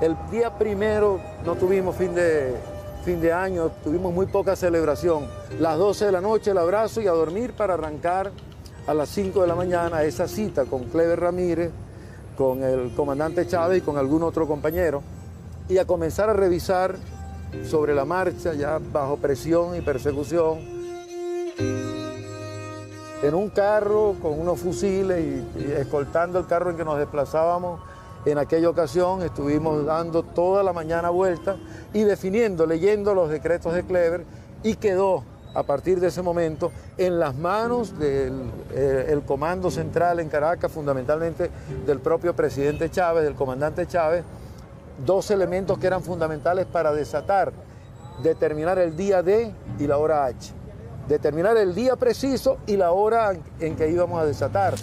El día primero no tuvimos fin de año, tuvimos muy poca celebración. Las 12 de la noche el abrazo y a dormir para arrancar a las 5 de la mañana esa cita con Cleber Ramírez, con el comandante Chávez y con algún otro compañero, y a comenzar a revisar sobre la marcha, ya bajo presión y persecución, en un carro con unos fusiles y escoltando el carro en que nos desplazábamos. En aquella ocasión estuvimos dando toda la mañana vuelta y definiendo, leyendo los decretos de Cleber, y quedó a partir de ese momento en las manos del comando central en Caracas, fundamentalmente del propio presidente Chávez, del comandante Chávez, dos elementos que eran fundamentales para determinar el día D y la hora H, determinar el día preciso y la hora en que íbamos a desatar.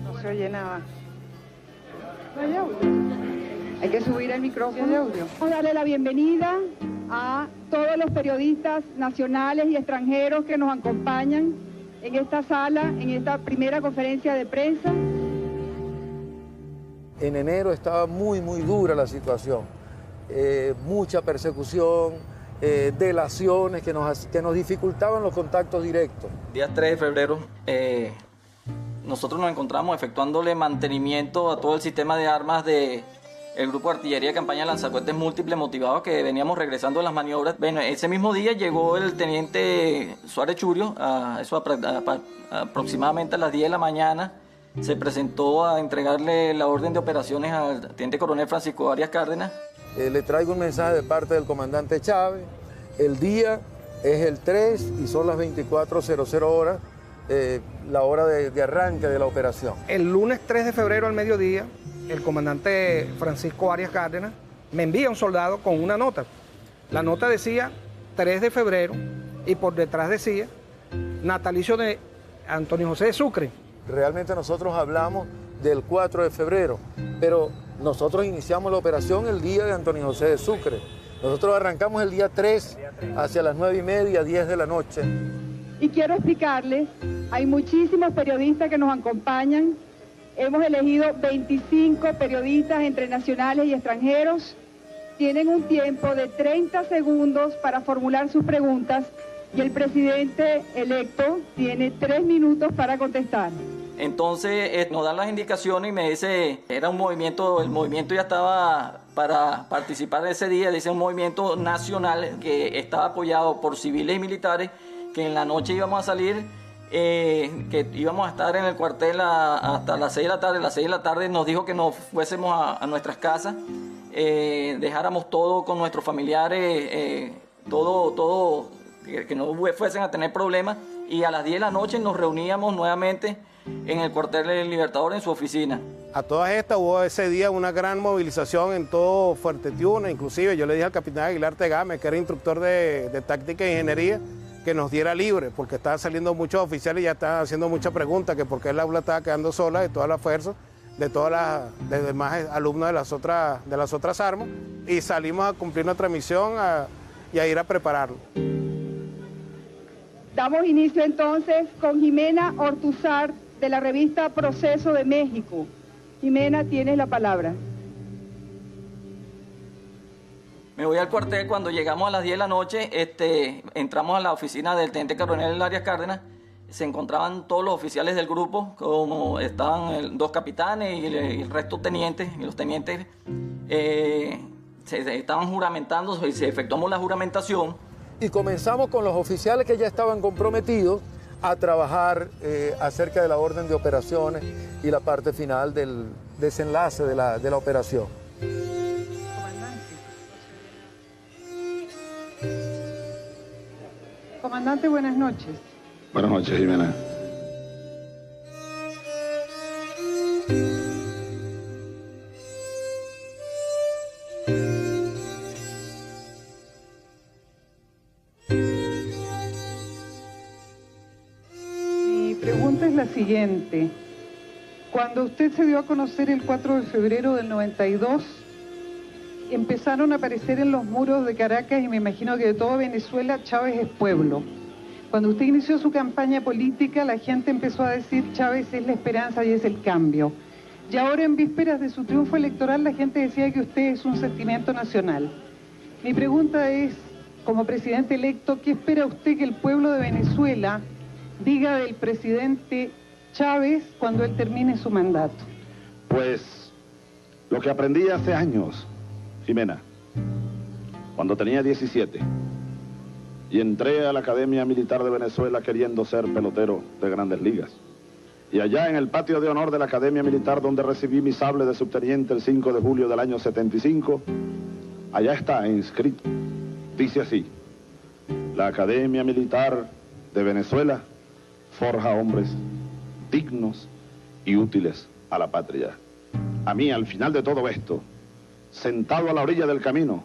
No se oye nada. No hay audio. Hay que subir el micrófono de audio. Vamos a darle la bienvenida a todos los periodistas nacionales y extranjeros que nos acompañan en esta sala, en esta primera conferencia de prensa. En enero estaba muy dura la situación, mucha persecución, delaciones que nos dificultaban los contactos directos. Día 3 de febrero nosotros nos encontramos efectuándole mantenimiento a todo el sistema de armas del Grupo de Artillería de Campaña Lanzacohetes Múltiples motivados que veníamos regresando de las maniobras. Bueno, ese mismo día llegó el teniente Suárez Churio, aproximadamente a las 10 de la mañana, se presentó a entregarle la orden de operaciones al teniente coronel Francisco Arias Cárdenas. Le traigo un mensaje de parte del comandante Chávez. El día es el 3 y son las 24:00 horas, la hora de arranque de la operación. El lunes 3 de febrero al mediodía, el comandante Francisco Arias Cárdenas me envía un soldado con una nota. La nota decía 3 de febrero y por detrás decía natalicio de Antonio José de Sucre. Realmente nosotros hablamos del 4 de febrero, pero nosotros iniciamos la operación el día de Antonio José de Sucre. Nosotros arrancamos el día 3 hacia las 9:30, 10 de la noche. Y quiero explicarles, hay muchísimos periodistas que nos acompañan. Hemos elegido 25 periodistas entre nacionales y extranjeros. Tienen un tiempo de 30 segundos para formular sus preguntas y el presidente electo tiene 3 minutos para contestar. Entonces nos dan las indicaciones y me dice, era un movimiento, el movimiento ya estaba para participar ese día, dice un movimiento nacional que estaba apoyado por civiles y militares, que en la noche íbamos a salir, que íbamos a estar en el cuartel hasta las 6 de la tarde. A las 6 de la tarde nos dijo que nos fuésemos a nuestras casas, dejáramos todo con nuestros familiares, todo que no fuesen a tener problemas, y a las 10 de la noche nos reuníamos nuevamente en el cuartel del Libertador en su oficina. A todas estas hubo ese día una gran movilización en todo Fuerte Tiuna, inclusive yo le dije al capitán Aguilar Tegame, que era instructor de táctica e ingeniería, que nos diera libre, porque estaban saliendo muchos oficiales y ya estaban haciendo muchas preguntas, que por qué el aula estaba quedando sola de todas las fuerzas, de los demás alumnos de las otras armas, y salimos a cumplir nuestra misión y a ir a prepararlo. Damos inicio entonces con Jimena Ortuzar, de la revista Proceso de México. Jimena, tienes la palabra. Me voy al cuartel. Cuando llegamos a las 10 de la noche, entramos a la oficina del teniente coronel Arias Cárdenas. Se encontraban todos los oficiales del grupo, como estaban 2 capitanes y el resto tenientes, y los tenientes se estaban juramentando, y se efectuamos la juramentación. Y comenzamos con los oficiales que ya estaban comprometidos a trabajar acerca de la orden de operaciones y la parte final del desenlace de la operación. Comandante, buenas noches. Buenas noches, Jimena. Mi pregunta es la siguiente. Cuando usted se dio a conocer el 4 de febrero del 92, empezaron a aparecer en los muros de Caracas, y me imagino que de toda Venezuela, Chávez es pueblo. Cuando usted inició su campaña política, la gente empezó a decir Chávez es la esperanza y es el cambio. y ahora en vísperas de su triunfo electoral la gente decía que usted es un sentimiento nacional. Mi pregunta es, como presidente electo, ¿qué espera usted que el pueblo de Venezuela diga del presidente Chávez cuando él termine su mandato? Pues lo que aprendí hace años, Jimena, cuando tenía 17 y entré a la Academia Militar de Venezuela queriendo ser pelotero de Grandes Ligas. Y allá en el patio de honor de la Academia Militar, donde recibí mi sable de subteniente el 5 de julio del año 75, allá está inscrito. Dice así: la Academia Militar de Venezuela forja hombres dignos y útiles a la patria. A mí, al final de todo esto, sentado a la orilla del camino,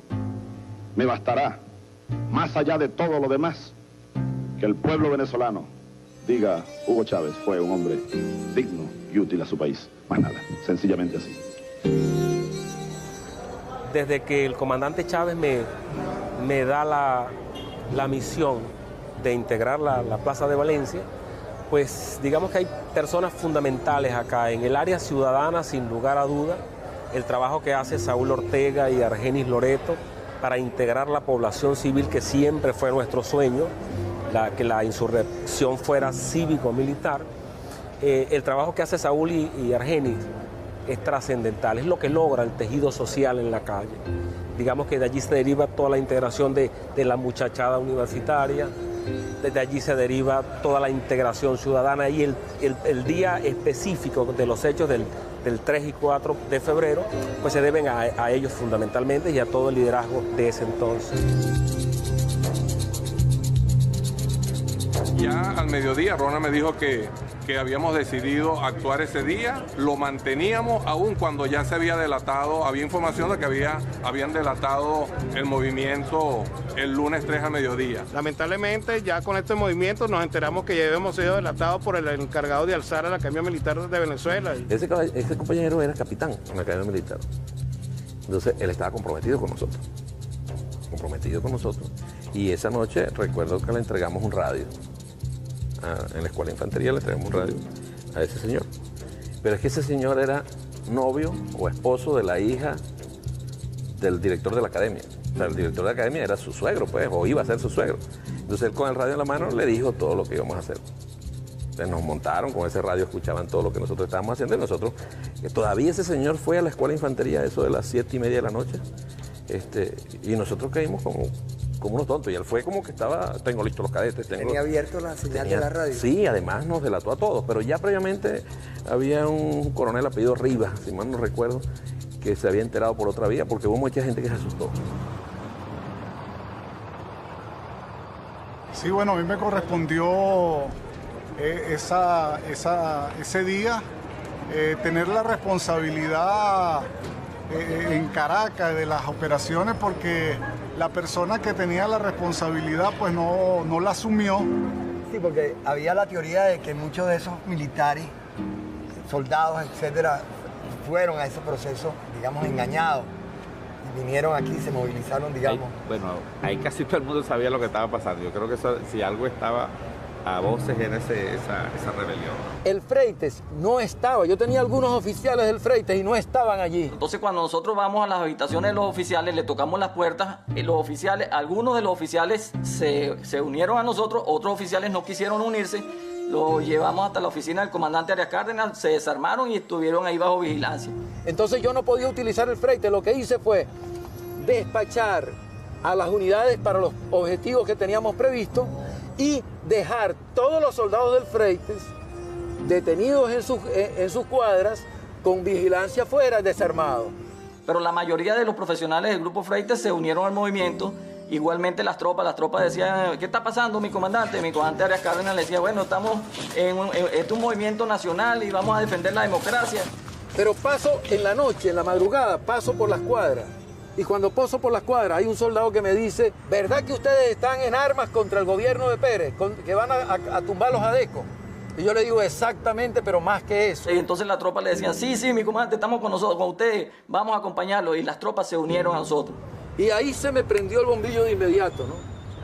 me bastará, más allá de todo lo demás, que el pueblo venezolano diga: Hugo Chávez fue un hombre digno y útil a su país. Más nada, sencillamente así. Desde que el comandante Chávez me da la misión de integrar la Plaza de Valencia, pues digamos que hay personas fundamentales acá. En el área ciudadana, sin lugar a duda, el trabajo que hace Saúl Ortega y Argenis Loreto para integrar la población civil, que siempre fue nuestro sueño, que la insurrección fuera cívico-militar. El trabajo que hace Saúl y Argenis es trascendental, es lo que logra el tejido social en la calle. Digamos que de allí se deriva toda la integración de la muchachada universitaria, desde allí se deriva toda la integración ciudadana, y el día específico de los hechos del 3 y 4 de febrero, pues se deben a ellos fundamentalmente y a todo el liderazgo de ese entonces. Ya al mediodía, Rona me dijo que habíamos decidido actuar ese día, lo manteníamos aún cuando ya se había delatado, había información de que habían delatado el movimiento el lunes 3 a mediodía. Lamentablemente, ya con este movimiento nos enteramos que ya habíamos sido delatados por el encargado de alzar a la Academia Militar de Venezuela. Ese compañero era capitán en la Academia Militar. Entonces, él estaba comprometido con nosotros. Y esa noche recuerdo que le entregamos un radio. En la Escuela de Infantería le entregamos un radio a ese señor. Pero es que ese señor era novio o esposo de la hija del director de la academia. O sea, el director de la academia era su suegro, pues, o iba a ser su suegro. Entonces él con el radio en la mano le dijo todo lo que íbamos a hacer. Entonces nos montaron, con ese radio escuchaban todo lo que nosotros estábamos haciendo, y nosotros, todavía ese señor fue a la Escuela de Infantería, eso de las 7:30 de la noche, y nosotros caímos como unos tontos, y él fue como que tengo listos los cadetes. ¿Tenía abierto la señal de la radio? Sí, además nos delató a todos, pero ya previamente había un coronel apellido Rivas, si mal no recuerdo, que se había enterado por otra vía, porque hubo mucha gente que se asustó. Sí, bueno, a mí me correspondió ese día tener la responsabilidad en Caracas de las operaciones, porque la persona que tenía la responsabilidad pues no la asumió. Sí, porque había la teoría de que muchos de esos militares, soldados, etcétera, fueron a ese proceso, digamos, engañados. Y vinieron aquí y se movilizaron, digamos. Ahí casi todo el mundo sabía lo que estaba pasando. Yo creo que si algo estaba a voces en esa rebelión. El Freites no estaba, yo tenía algunos oficiales del Freites y no estaban allí. Entonces cuando nosotros vamos a las habitaciones de los oficiales, le tocamos las puertas, algunos de los oficiales se unieron a nosotros, otros oficiales no quisieron unirse, lo llevamos hasta la oficina del comandante Arias Cárdenas, se desarmaron y estuvieron ahí bajo vigilancia. Entonces yo no podía utilizar el Freites, lo que hice fue despachar a las unidades para los objetivos que teníamos previstos y dejar todos los soldados del Freites detenidos en sus cuadras con vigilancia afuera, desarmados. Pero la mayoría de los profesionales del Grupo Freites se unieron al movimiento. Igualmente las tropas decían: ¿qué está pasando, mi comandante? Mi comandante Arias Cárdenas le decía: bueno, estamos este es un movimiento nacional y vamos a defender la democracia. Pero paso en la noche, en la madrugada, paso por las cuadras. Y cuando paso por las cuadras hay un soldado que me dice: ¿verdad que ustedes están en armas contra el gobierno de Pérez, que van a tumbar los adecos? Y yo le digo: exactamente, pero más que eso. Y entonces la tropa le decían: sí, mi comandante, estamos con nosotros, con ustedes, vamos a acompañarlo. Y las tropas se unieron a nosotros. Y ahí se me prendió el bombillo de inmediato, ¿no?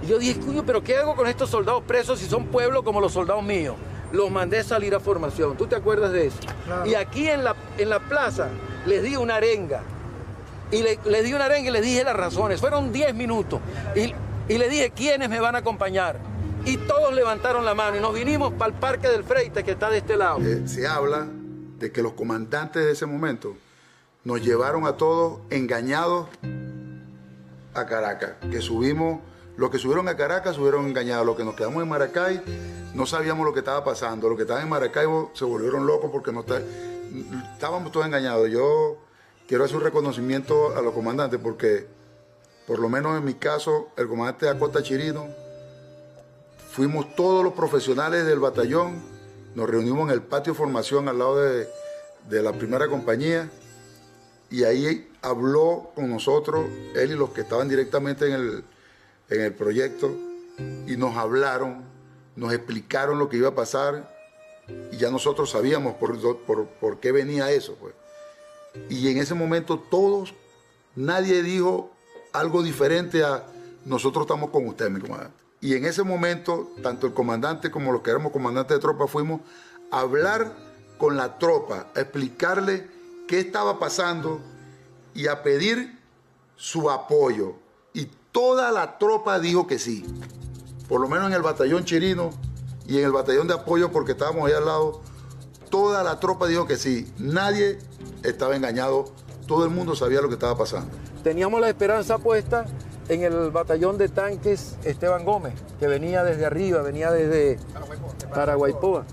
Y yo dije: coño, ¿pero qué hago con estos soldados presos si son pueblos como los soldados míos? los mandé salir a formación. ¿Tú te acuerdas de eso? Claro. Y aquí en la plaza les di una arenga. Y les di una arenga y les dije las razones. Fueron 10 minutos. Y le dije quiénes me van a acompañar. Y todos levantaron la mano y nos vinimos para el Parque del Freite, que está de este lado. Se habla de que los comandantes de ese momento nos llevaron a todos engañados a Caracas. Que subimos, los que subieron a Caracas subieron engañados. Los que nos quedamos en Maracay no sabíamos lo que estaba pasando. Los que estaban en Maracaibo se volvieron locos porque estábamos todos engañados. Yo quiero hacer un reconocimiento a los comandantes porque, por lo menos en mi caso, el comandante Acosta Chirino, fuimos todos los profesionales del batallón, nos reunimos en el patio de formación al lado de la primera compañía y ahí habló con nosotros, él y los que estaban directamente en el proyecto, y nos hablaron, nos explicaron lo que iba a pasar y ya nosotros sabíamos por qué venía eso, pues. Y en ese momento nadie dijo algo diferente a nosotros estamos con usted, mi comandante. Y en ese momento, tanto el comandante como los que éramos comandantes de tropa fuimos a hablar con la tropa, a explicarle qué estaba pasando y a pedir su apoyo. Y toda la tropa dijo que sí. Por lo menos en el batallón Chirino y en el batallón de apoyo, porque estábamos ahí al lado, toda la tropa dijo que sí. Nadie estaba engañado, todo el mundo sabía lo que estaba pasando. Teníamos la esperanza puesta en el batallón de tanques Esteban Gómez, que venía desde arriba, venía desde Paraguaypoa.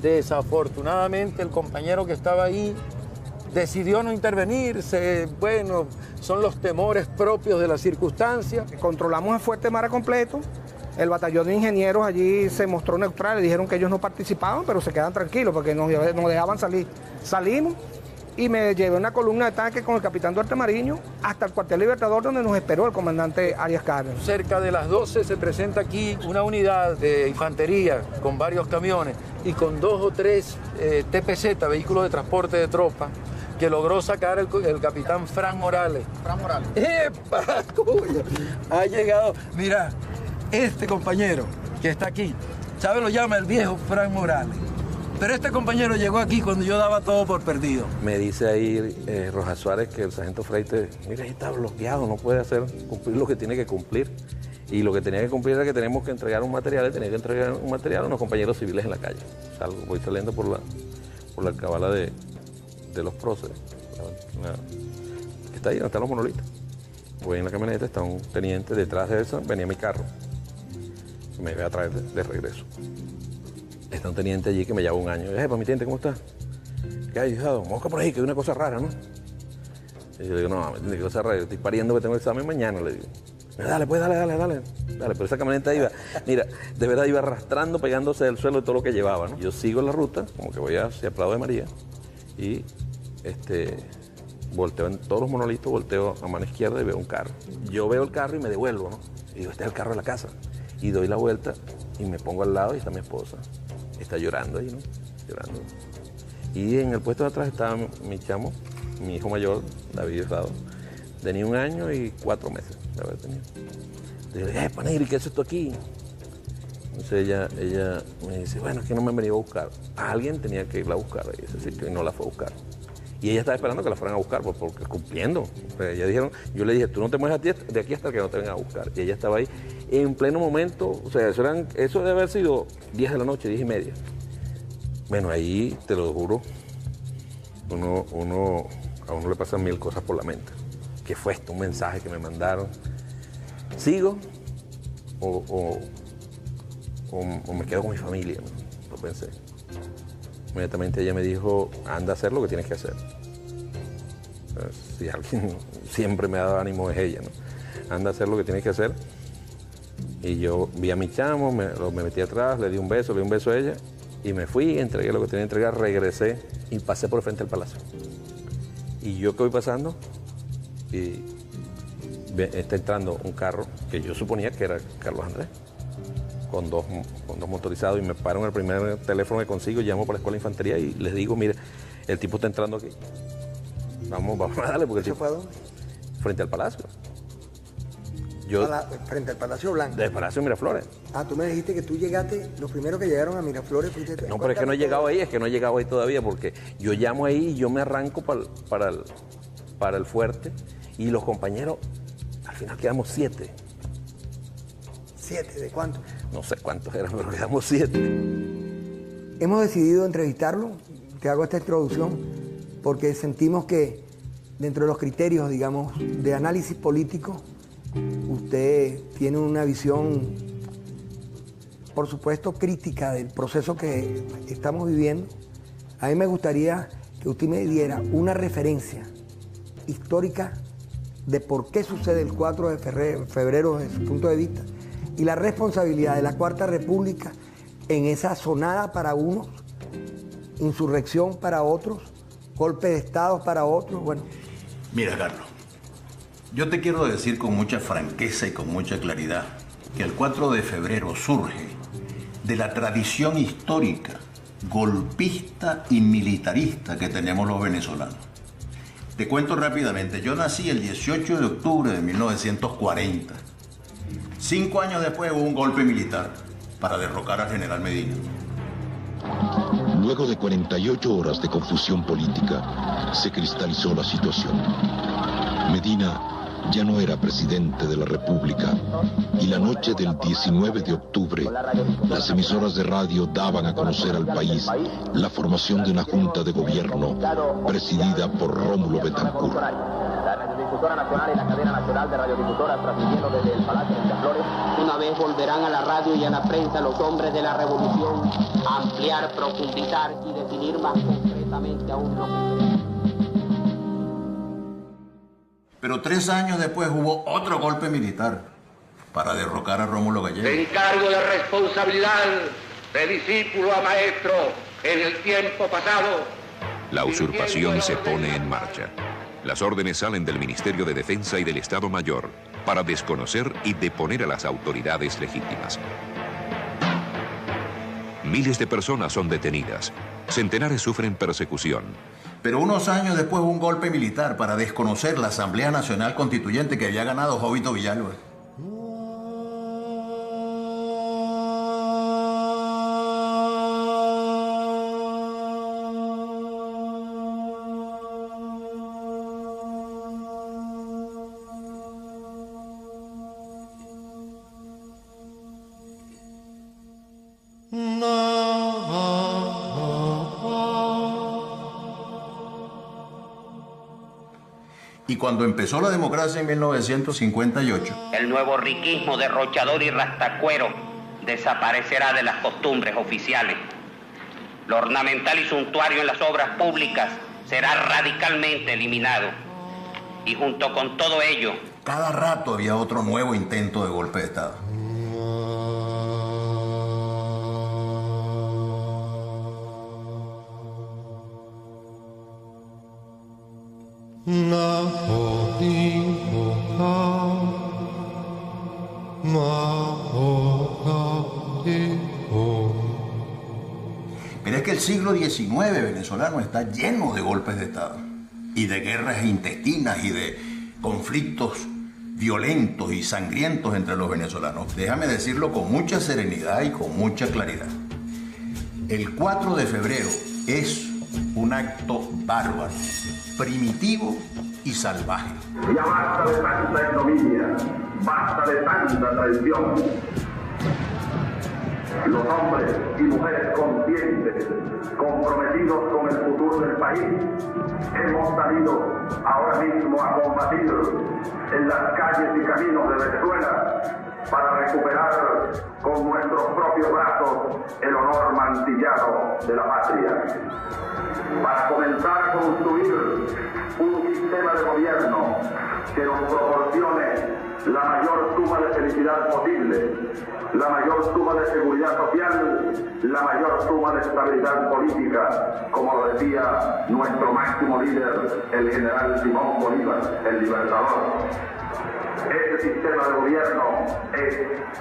Desafortunadamente el compañero que estaba ahí decidió no intervenirse. Bueno, son los temores propios de la circunstancia. Controlamos el Fuerte Mara completo. El batallón de ingenieros allí se mostró neutral, le dijeron que ellos no participaban, pero se quedan tranquilos porque nos dejaban salir. Salimos y me llevé una columna de tanque con el capitán Duarte Mariño hasta el cuartel Libertador, donde nos esperó el comandante Arias Cárdenas. Cerca de las 12 se presenta aquí una unidad de infantería con varios camiones y con 2 o 3 TPZ, vehículos de transporte de tropa, que logró sacar el capitán Fran Morales. Fran Morales. ¡Epa! Cuya! Ha llegado, mira, este compañero que está aquí, ¿sabe? Lo llama el viejo Fran Morales. Pero este compañero llegó aquí cuando yo daba todo por perdido. Me dice ahí Rojas Suárez que el sargento Freite, mira, ahí está bloqueado, no puede cumplir lo que tiene que cumplir. Y lo que tenía que cumplir era que tenemos que entregar un material, y tenía que entregar un material a unos compañeros civiles en la calle. Voy saliendo por la cabala de los próceres. Está ahí, donde están los monolitos. Voy en la camioneta, está un teniente, detrás de eso venía mi carro. Me iba a traer de regreso. Está un teniente allí que me lleva un año. Pues mi teniente, ¿cómo está? ¿Qué hay, hijado? Mosca por ahí, que hay una cosa rara, ¿no? Y yo digo, no, me tiene cosa rara, yo estoy pariendo que tengo el examen mañana, le digo. Dale, pues, dale. Pero esa camioneta iba, mira, de verdad iba arrastrando, pegándose del suelo de todo lo que llevaba, ¿no? Yo sigo la ruta, como que voy hacia Prado de María, y volteo en todos los monolitos, volteo a mano izquierda y veo un carro. Yo veo el carro y me devuelvo, ¿no? Y digo, este es el carro de la casa. Y doy la vuelta y me pongo al lado y está mi esposa. Está llorando ahí, ¿no? Llorando. Y en el puesto de atrás estaba mi chamo, mi hijo mayor, David Estrado. Tenía 1 año y 4 meses de haber tenido. Le dije, Panegri, ¿qué haces esto aquí? Entonces ella me dice, bueno, es que no me han venido a buscar. Alguien tenía que irla a buscar a ese sitio y no la fue a buscar. Y ella estaba esperando que la fueran a buscar porque cumpliendo. Ella dijeron, yo le dije, tú no te mueves de aquí hasta que no te vengan a buscar. Y ella estaba ahí en pleno momento, o sea, eso debe haber sido 10 de la noche, 10:30. Bueno, ahí, te lo juro, a uno le pasan 1000 cosas por la mente. ¿Qué fue esto? Un mensaje que me mandaron. ¿Sigo o me quedo con mi familia? ¿No? Lo pensé. Inmediatamente ella me dijo, anda a hacer lo que tienes que hacer. Si alguien siempre me ha dado ánimo es ella, ¿no? Anda a hacer lo que tienes que hacer. Y yo vi a mi chamo, me metí atrás, le di un beso a ella y me fui, entregué lo que tenía que entregar, regresé y pasé por el frente del palacio. Y yo que voy pasando y está entrando un carro que yo suponía que era Carlos Andrés. Con dos motorizados y me paro en el primer teléfono que consigo, llamo para la escuela de infantería y les digo, mire, el tipo está entrando aquí. Vamos a darle porque el tipo... ¿Fue a dónde? Frente al palacio. Frente al Palacio Blanco. Del Palacio Miraflores. Ah, tú me dijiste que tú llegaste, los primeros que llegaron a Miraflores fuiste... No, pero es que no he llegado ahí, todavía, porque yo llamo ahí y yo me arranco para el fuerte y los compañeros, al final quedamos 7. ¿7? ¿De cuántos? No sé cuántos eran, pero quedamos 7. Hemos decidido entrevistarlo, te hago esta introducción, porque sentimos que dentro de los criterios, digamos, de análisis político, usted tiene una visión, por supuesto, crítica del proceso que estamos viviendo. A mí me gustaría que usted me diera una referencia histórica de por qué sucede el 4 de febrero desde su punto de vista y la responsabilidad de la Cuarta República en esa sonada para unos, insurrección para otros, golpe de Estado para otros. Bueno. Mira, Carlos, yo te quiero decir con mucha franqueza y con mucha claridad que el 4 de febrero surge de la tradición histórica, golpista y militarista que tenemos los venezolanos. Te cuento rápidamente, yo nací el 18 de octubre de 1940. 5 años después hubo un golpe militar para derrocar al general Medina. Luego de 48 horas de confusión política, se cristalizó la situación. Medina ya no era presidente de la República y la noche del 19 de octubre, las emisoras de radio daban a conocer al país la formación de una junta de gobierno presidida por Rómulo Betancourt. La Radiodifusora Nacional y la Cadena Nacional de Radiodifusoras transmitiendo desde el Palacio de Miraflores. Una vez volverán a la radio y a la prensa los hombres de la revolución a ampliar, profundizar y definir más concretamente aún lo que queremos. Pero 3 años después hubo otro golpe militar para derrocar a Rómulo Gallego. De encargo de responsabilidad de discípulo a maestro en el tiempo pasado. La usurpación se pone en marcha. Las órdenes salen del Ministerio de Defensa y del Estado Mayor para desconocer y deponer a las autoridades legítimas. Miles de personas son detenidas. Centenares sufren persecución. Pero unos años después hubo un golpe militar para desconocer la Asamblea Nacional Constituyente que había ganado Jovito Villalba. Y cuando empezó la democracia en 1958... El nuevo riquismo derrochador y rastacuero desaparecerá de las costumbres oficiales. Lo ornamental y suntuario en las obras públicas será radicalmente eliminado. Y junto con todo ello... Cada rato había otro nuevo intento de golpe de Estado. Pero es que el siglo XIX venezolano está lleno de golpes de Estado y de guerras intestinas y de conflictos violentos y sangrientos entre los venezolanos. Déjame decirlo con mucha serenidad y con mucha claridad. El 4 de febrero es un acto bárbaro, primitivo y salvaje. Ya basta de tanta ignominia, basta de tanta traición. Los hombres y mujeres conscientes, comprometidos con el futuro del país, hemos salido ahora mismo a combatir en las calles y caminos de Venezuela para recuperar con nuestros propios brazos el honor mancillado de la patria. Para comenzar a construir un sistema de gobierno que nos proporcione la mayor suma de felicidad posible, la mayor suma de seguridad social, la mayor suma de estabilidad política, como lo decía nuestro máximo líder, el general Simón Bolívar, el libertador. Este sistema de gobierno es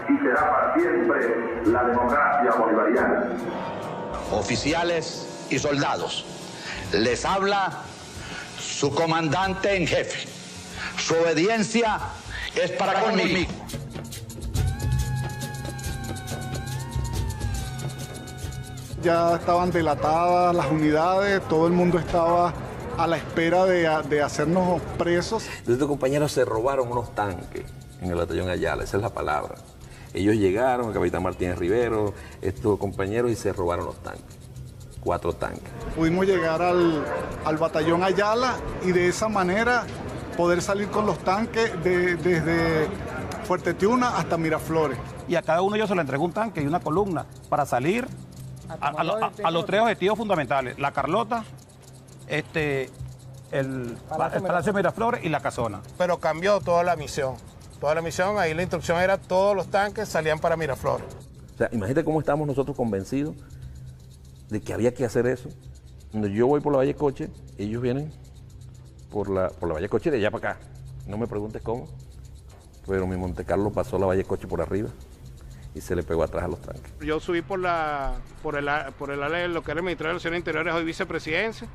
y será para siempre la democracia bolivariana. Oficiales y soldados, les habla su comandante en jefe. Su obediencia es para conmigo. Ya estaban delatadas las unidades, todo el mundo estaba a la espera de hacernos presos. Estos compañeros se robaron unos tanques en el batallón Ayala, esa es la palabra. Ellos llegaron, el capitán Martínez Rivero, estos compañeros, y se robaron los tanques, 4 tanques. Pudimos llegar al batallón Ayala y de esa manera poder salir con los tanques desde Fuerte Tiuna hasta Miraflores. Y a cada uno de ellos se le entregó un tanque y una columna para salir a los 3 objetivos fundamentales: la Carlota, el Palacio de Miraflores y la Casona. Pero cambió toda la misión. Toda la misión, ahí la instrucción era todos los tanques salían para Miraflores. O sea, imagínate cómo estábamos nosotros convencidos de que había que hacer eso. Cuando yo voy por la Valle Coche, ellos vienen por la Valle Coche de allá para acá. No me preguntes cómo, pero mi Montecarlo pasó la Valle Coche por arriba y se le pegó atrás a los tanques. Yo subí por el área de lo que era el Ministerio de Relaciones Interiores, hoy vicepresidencia,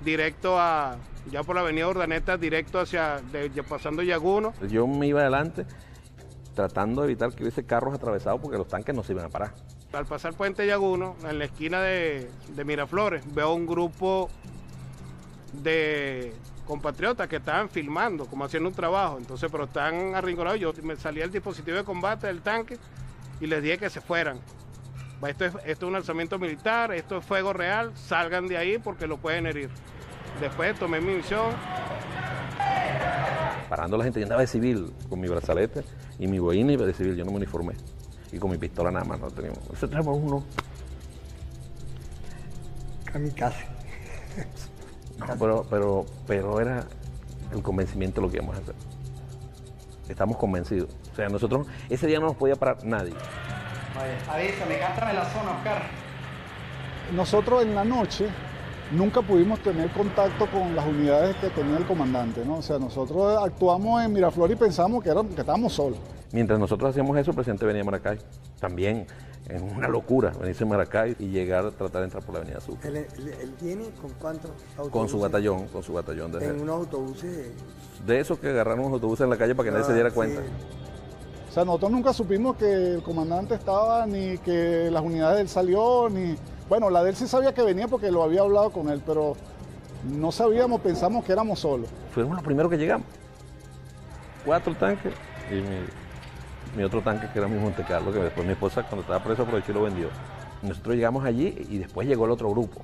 directo ya por la avenida Urdaneta, directo pasando Yaguno. Yo me iba adelante tratando de evitar que hubiese carros atravesados porque los tanques no se iban a parar. Al pasar Puente Yaguno, en la esquina de Miraflores, veo un grupo de compatriotas que estaban filmando, como haciendo un trabajo, entonces, pero están arrinconados. Yo me salí al dispositivo de combate del tanque y les dije que se fueran. Esto es un alzamiento militar, esto es fuego real, salgan de ahí porque lo pueden herir. Después tomé mi misión. Parando a la gente, yo andaba de civil con mi brazalete y mi boina iba de civil, yo no me uniformé. Y con mi pistola nada más no teníamos. Eso tenemos uno. Kamikaze. No, pero era el convencimiento de lo que íbamos a hacer. Estamos convencidos. O sea, nosotros, ese día no nos podía parar nadie. Avísame, cántame la zona, Oscar. Nosotros en la noche nunca pudimos tener contacto con las unidades que tenía el comandante, ¿no? O sea, nosotros actuamos en Miraflores y pensamos que estábamos solos. Mientras nosotros hacíamos eso, el presidente venía a Maracay. También, en una locura, venirse a Maracay y llegar a tratar de entrar por la avenida Sur. ¿Él viene con cuántos autobuses? Con su batallón. ¿En unos autobuses? De esos que agarraron los autobuses en la calle para que nadie se diera cuenta. O sea, nosotros nunca supimos que el comandante estaba, ni que las unidades de él salió, ni... Bueno, la de él sí sabía que venía porque lo había hablado con él, pero no sabíamos, pensamos que éramos solos. Fuimos los primeros que llegamos. 4 tanques y mi otro tanque, que era mi Montecarlo, que después mi esposa, cuando estaba presa, aprovechó y lo vendió. Nosotros llegamos allí y después llegó el otro grupo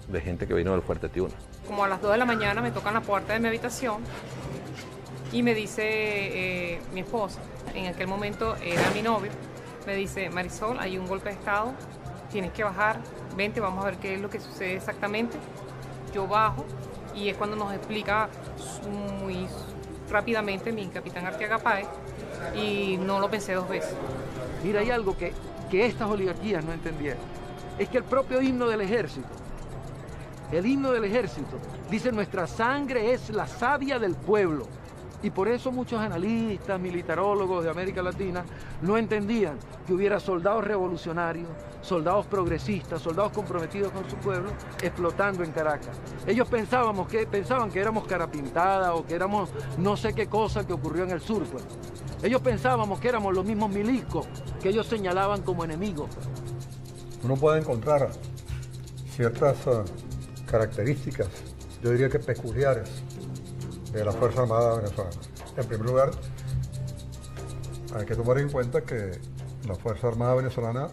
de gente que vino del Fuerte Tiuna. Como a las 2 de la mañana me tocan la puerta de mi habitación y me dice mi esposa, en aquel momento era mi novio, me dice: Marisol, hay un golpe de estado, tienes que bajar, vente, vamos a ver qué es lo que sucede exactamente. Yo bajo y es cuando nos explica muy rápidamente mi capitán Arteaga Páez, y no lo pensé 2 veces. Mira, hay algo que estas oligarquías no entendieron. Es que el propio himno del ejército, dice: nuestra sangre es la savia del pueblo. Y por eso muchos analistas, militarólogos de América Latina no entendían que hubiera soldados revolucionarios, soldados progresistas, soldados comprometidos con su pueblo, explotando en Caracas. Ellos pensaban que éramos cara pintada o que éramos no sé qué cosa que ocurrió en el sur, pues. Ellos pensábamos que éramos los mismos milicos que ellos señalaban como enemigos. Uno puede encontrar ciertas características, yo diría que peculiares, de la Fuerza Armada venezolana. En primer lugar, hay que tomar en cuenta que la Fuerza Armada venezolana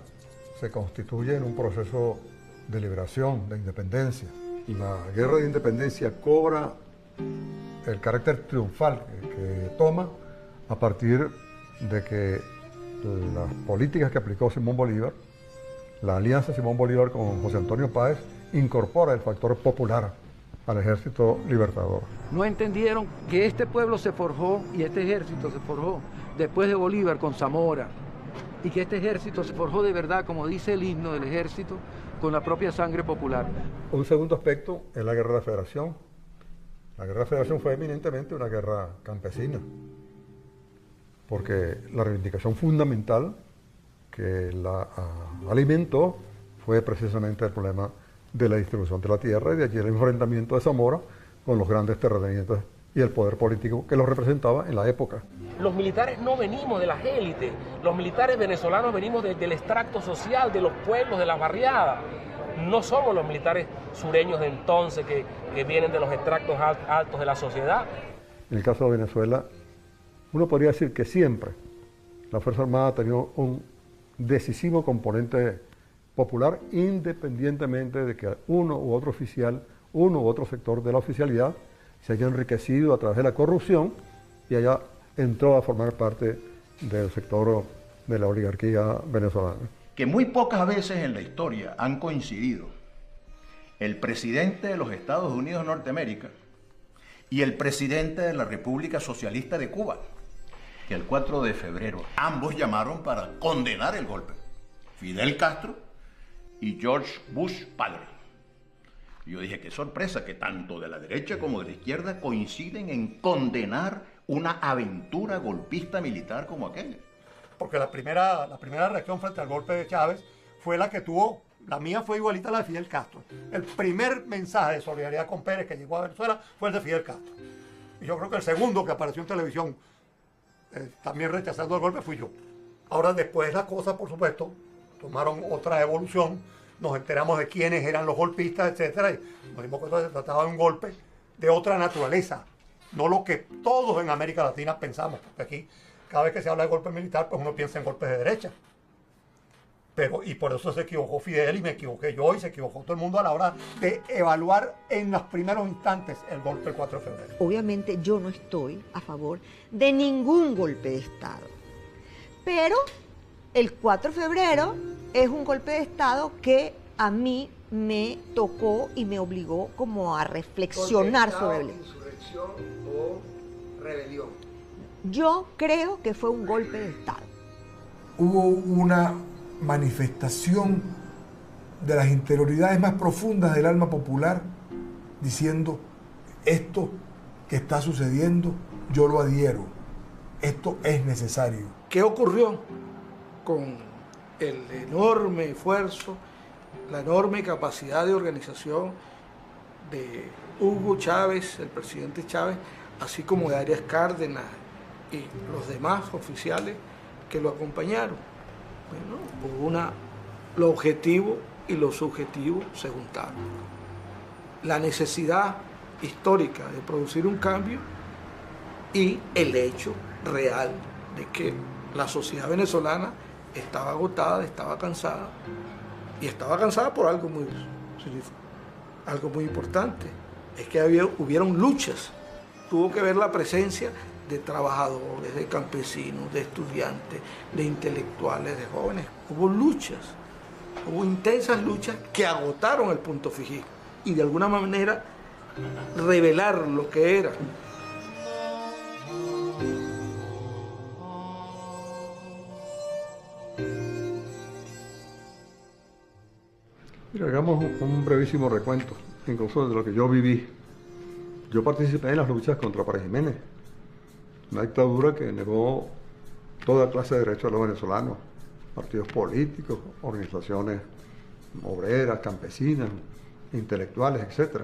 se constituye en un proceso de liberación, de independencia. La guerra de independencia cobra el carácter triunfal que toma a partir de que las políticas que aplicó Simón Bolívar, la alianza Simón Bolívar con José Antonio Páez, incorpora el factor popular al ejército libertador. No entendieron que este pueblo se forjó y este ejército se forjó después de Bolívar con Zamora, y que este ejército se forjó de verdad, como dice el himno del ejército, con la propia sangre popular. Un segundo aspecto es la guerra de la Federación. La guerra de la Federación fue eminentemente una guerra campesina, porque la reivindicación fundamental que la alimentó fue precisamente el problema de la distribución de la tierra, y de allí el enfrentamiento de Zamora con los grandes terratenientes y el poder político que los representaba en la época. Los militares no venimos de las élites, los militares venezolanos venimos del extracto social, de los pueblos, de las barriadas. No somos los militares sureños de entonces que vienen de los extractos altos de la sociedad. En el caso de Venezuela, uno podría decir que siempre la Fuerza Armada ha tenido un decisivo componente popular, independientemente de que uno u otro oficial, uno u otro sector de la oficialidad se haya enriquecido a través de la corrupción y haya entrado a formar parte del sector de la oligarquía venezolana. Que muy pocas veces en la historia han coincidido el presidente de los Estados Unidos de Norteamérica y el presidente de la República Socialista de Cuba, que el 4 de febrero ambos llamaron para condenar el golpe. Fidel Castro y George Bush padre. Yo dije, qué sorpresa que tanto de la derecha como de la izquierda coinciden en condenar una aventura golpista militar como aquella. Porque la primera reacción frente al golpe de Chávez fue la que tuvo, la mía fue igualita a la de Fidel Castro. El primer mensaje de solidaridad con Pérez que llegó a Venezuela fue el de Fidel Castro. Y yo creo que el segundo que apareció en televisión también rechazando el golpe fui yo. Ahora después las cosas, por supuesto, tomaron otra evolución, nos enteramos de quiénes eran los golpistas, etcétera, y nos dimos cuenta que se trataba de un golpe de otra naturaleza, no lo que todos en América Latina pensamos, porque aquí cada vez que se habla de golpe militar, pues uno piensa en golpes de derecha. Y por eso se equivocó Fidel y me equivoqué yo y se equivocó todo el mundo a la hora de evaluar en los primeros instantes el golpe del 4 de febrero. Obviamente yo no estoy a favor de ningún golpe de Estado, pero el 4 de febrero es un golpe de Estado que a mí me tocó y me obligó como a reflexionar sobre él. ¿Insurrección o rebelión? Yo creo que fue un golpe de Estado. Hubo una manifestación de las interioridades más profundas del alma popular diciendo, esto que está sucediendo, yo lo adhiero, esto es necesario. ¿Qué ocurrió con el enorme esfuerzo, la enorme capacidad de organización de Hugo Chávez, el presidente Chávez, así como de Arias Cárdenas y los demás oficiales que lo acompañaron? Bueno, lo objetivo y lo subjetivo se juntaron. La necesidad histórica de producir un cambio y el hecho real de que la sociedad venezolana estaba agotada, estaba cansada, y estaba cansada por algo muy importante, es que hubieron luchas. Tuvo que ver la presencia de trabajadores, de campesinos, de estudiantes, de intelectuales, de jóvenes. Hubo luchas, hubo intensas luchas que agotaron el punto fijo y de alguna manera revelar lo que era. Mira, hagamos un brevísimo recuento, incluso de lo que yo viví. Yo participé en las luchas contra Párez Jiménez, una dictadura que negó toda clase de derechos a los venezolanos, partidos políticos, organizaciones obreras, campesinas, intelectuales, etc.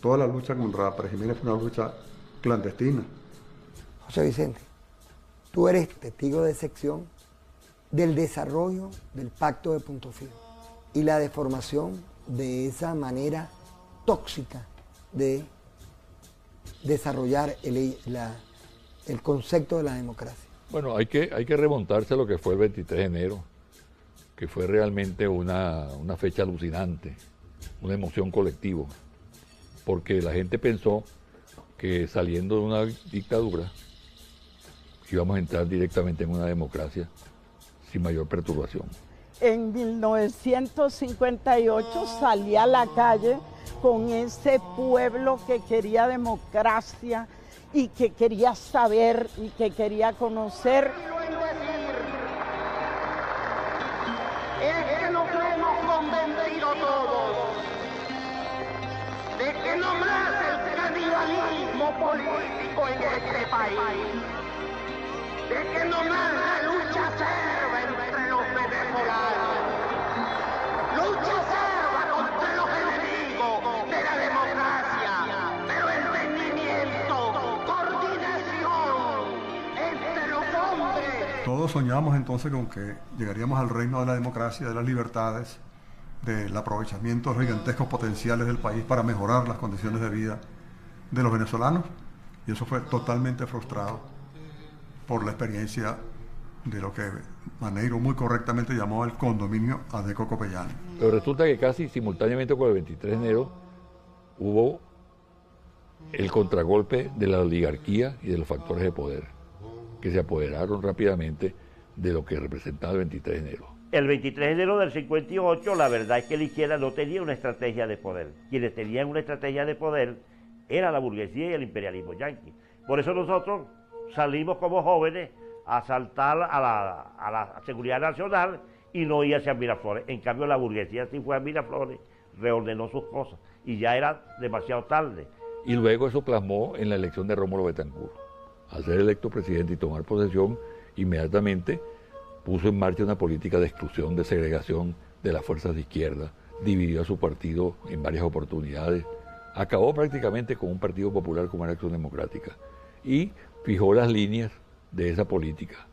Toda la lucha contra Párez Jiménez fue una lucha clandestina. José Vicente, tú eres testigo de excepción del desarrollo del Pacto de Punto Fijo y la deformación de esa manera tóxica de desarrollar el concepto de la democracia. Bueno, hay que remontarse a lo que fue el 23 de enero, que fue realmente una fecha alucinante, una emoción colectiva, porque la gente pensó que saliendo de una dictadura íbamos a entrar directamente en una democracia sin mayor perturbación. En 1958 salí a la calle con ese pueblo que quería democracia y que quería saber y que quería conocer. Es que nos hemos convencido todos de que no más el canibalismo político en este país, de que no más la lucha acerba entre los venezolanos, lucha acerba contra los enemigos de la democracia, pero el entendimiento Todos soñábamos entonces con que llegaríamos al reino de la democracia, de las libertades, del aprovechamiento de los gigantescos potenciales del país para mejorar las condiciones de vida de los venezolanos, y eso fue totalmente frustrado por la experiencia de lo que Maneiro muy correctamente llamó el condominio Adeco Copellano. Pero resulta que casi simultáneamente con el 23 de enero hubo el contragolpe de la oligarquía y de los factores de poder, que se apoderaron rápidamente de lo que representaba el 23 de enero. El 23 de enero del 58, la verdad es que la izquierda no tenía una estrategia de poder. Quienes tenían una estrategia de poder era la burguesía y el imperialismo yanqui. Por eso nosotros salimos como jóvenes a asaltar a la seguridad nacional y no ir hacia Miraflores. En cambio, la burguesía sí fue a Miraflores, reordenó sus cosas y ya era demasiado tarde. Y luego eso plasmó en la elección de Rómulo Betancourt. Al ser electo presidente y tomar posesión, inmediatamente puso en marcha una política de exclusión, de segregación de las fuerzas de izquierda, dividió a su partido en varias oportunidades, acabó prácticamente con un partido popular como era Acción Democrática y fijó las líneas de esa política,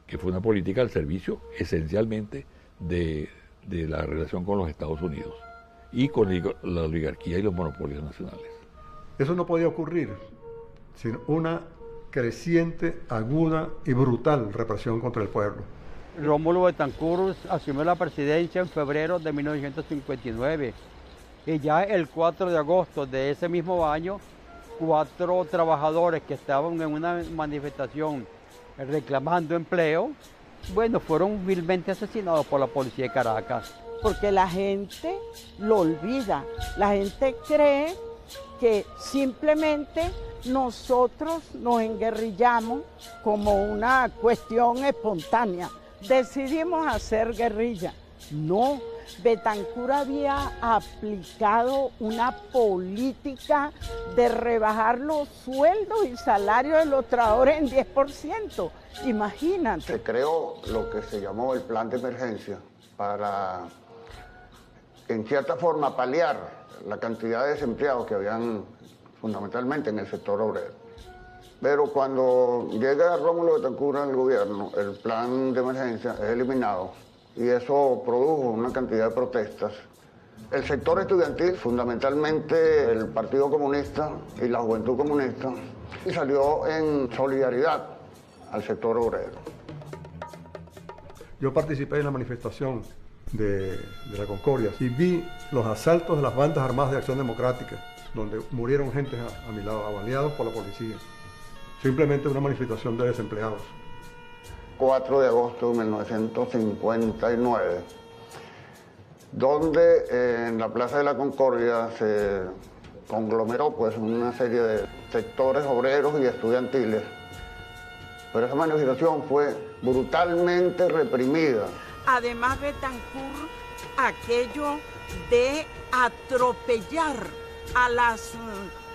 que fue una política al servicio esencialmente de la relación con los Estados Unidos y con la oligarquía y los monopolios nacionales. Eso no podía ocurrir sin una creciente, aguda y brutal represión contra el pueblo. Rómulo Betancourt asumió la presidencia en febrero de 1959 y ya el 4 de agosto de ese mismo año, 4 trabajadores que estaban en una manifestación reclamando empleo, bueno, fueron vilmente asesinados por la policía de Caracas. Porque la gente lo olvida, la gente cree que simplemente nosotros nos enguerrillamos como una cuestión espontánea. Decidimos hacer guerrilla. No, Betancourt había aplicado una política de rebajar los sueldos y salarios de los trabajadores en 10%. Imagínate. Se creó lo que se llamó el plan de emergencia para, en cierta forma, paliar la cantidad de desempleados que habían fundamentalmente en el sector obrero. Pero cuando llega Rómulo Betancourt al gobierno, el plan de emergencia es eliminado y eso produjo una cantidad de protestas. El sector estudiantil, fundamentalmente el Partido Comunista y la Juventud Comunista, y salió en solidaridad al sector obrero. Yo participé en la manifestación de la Concordia y vi los asaltos de las bandas armadas de Acción Democrática, donde murieron gente a mi lado, avaliados por la policía. Simplemente una manifestación de desempleados. 4 de agosto de 1959, donde en la Plaza de la Concordia se conglomeró pues una serie de sectores obreros y estudiantiles, pero esa manifestación fue brutalmente reprimida. Además, Betancourt, aquello de atropellar a las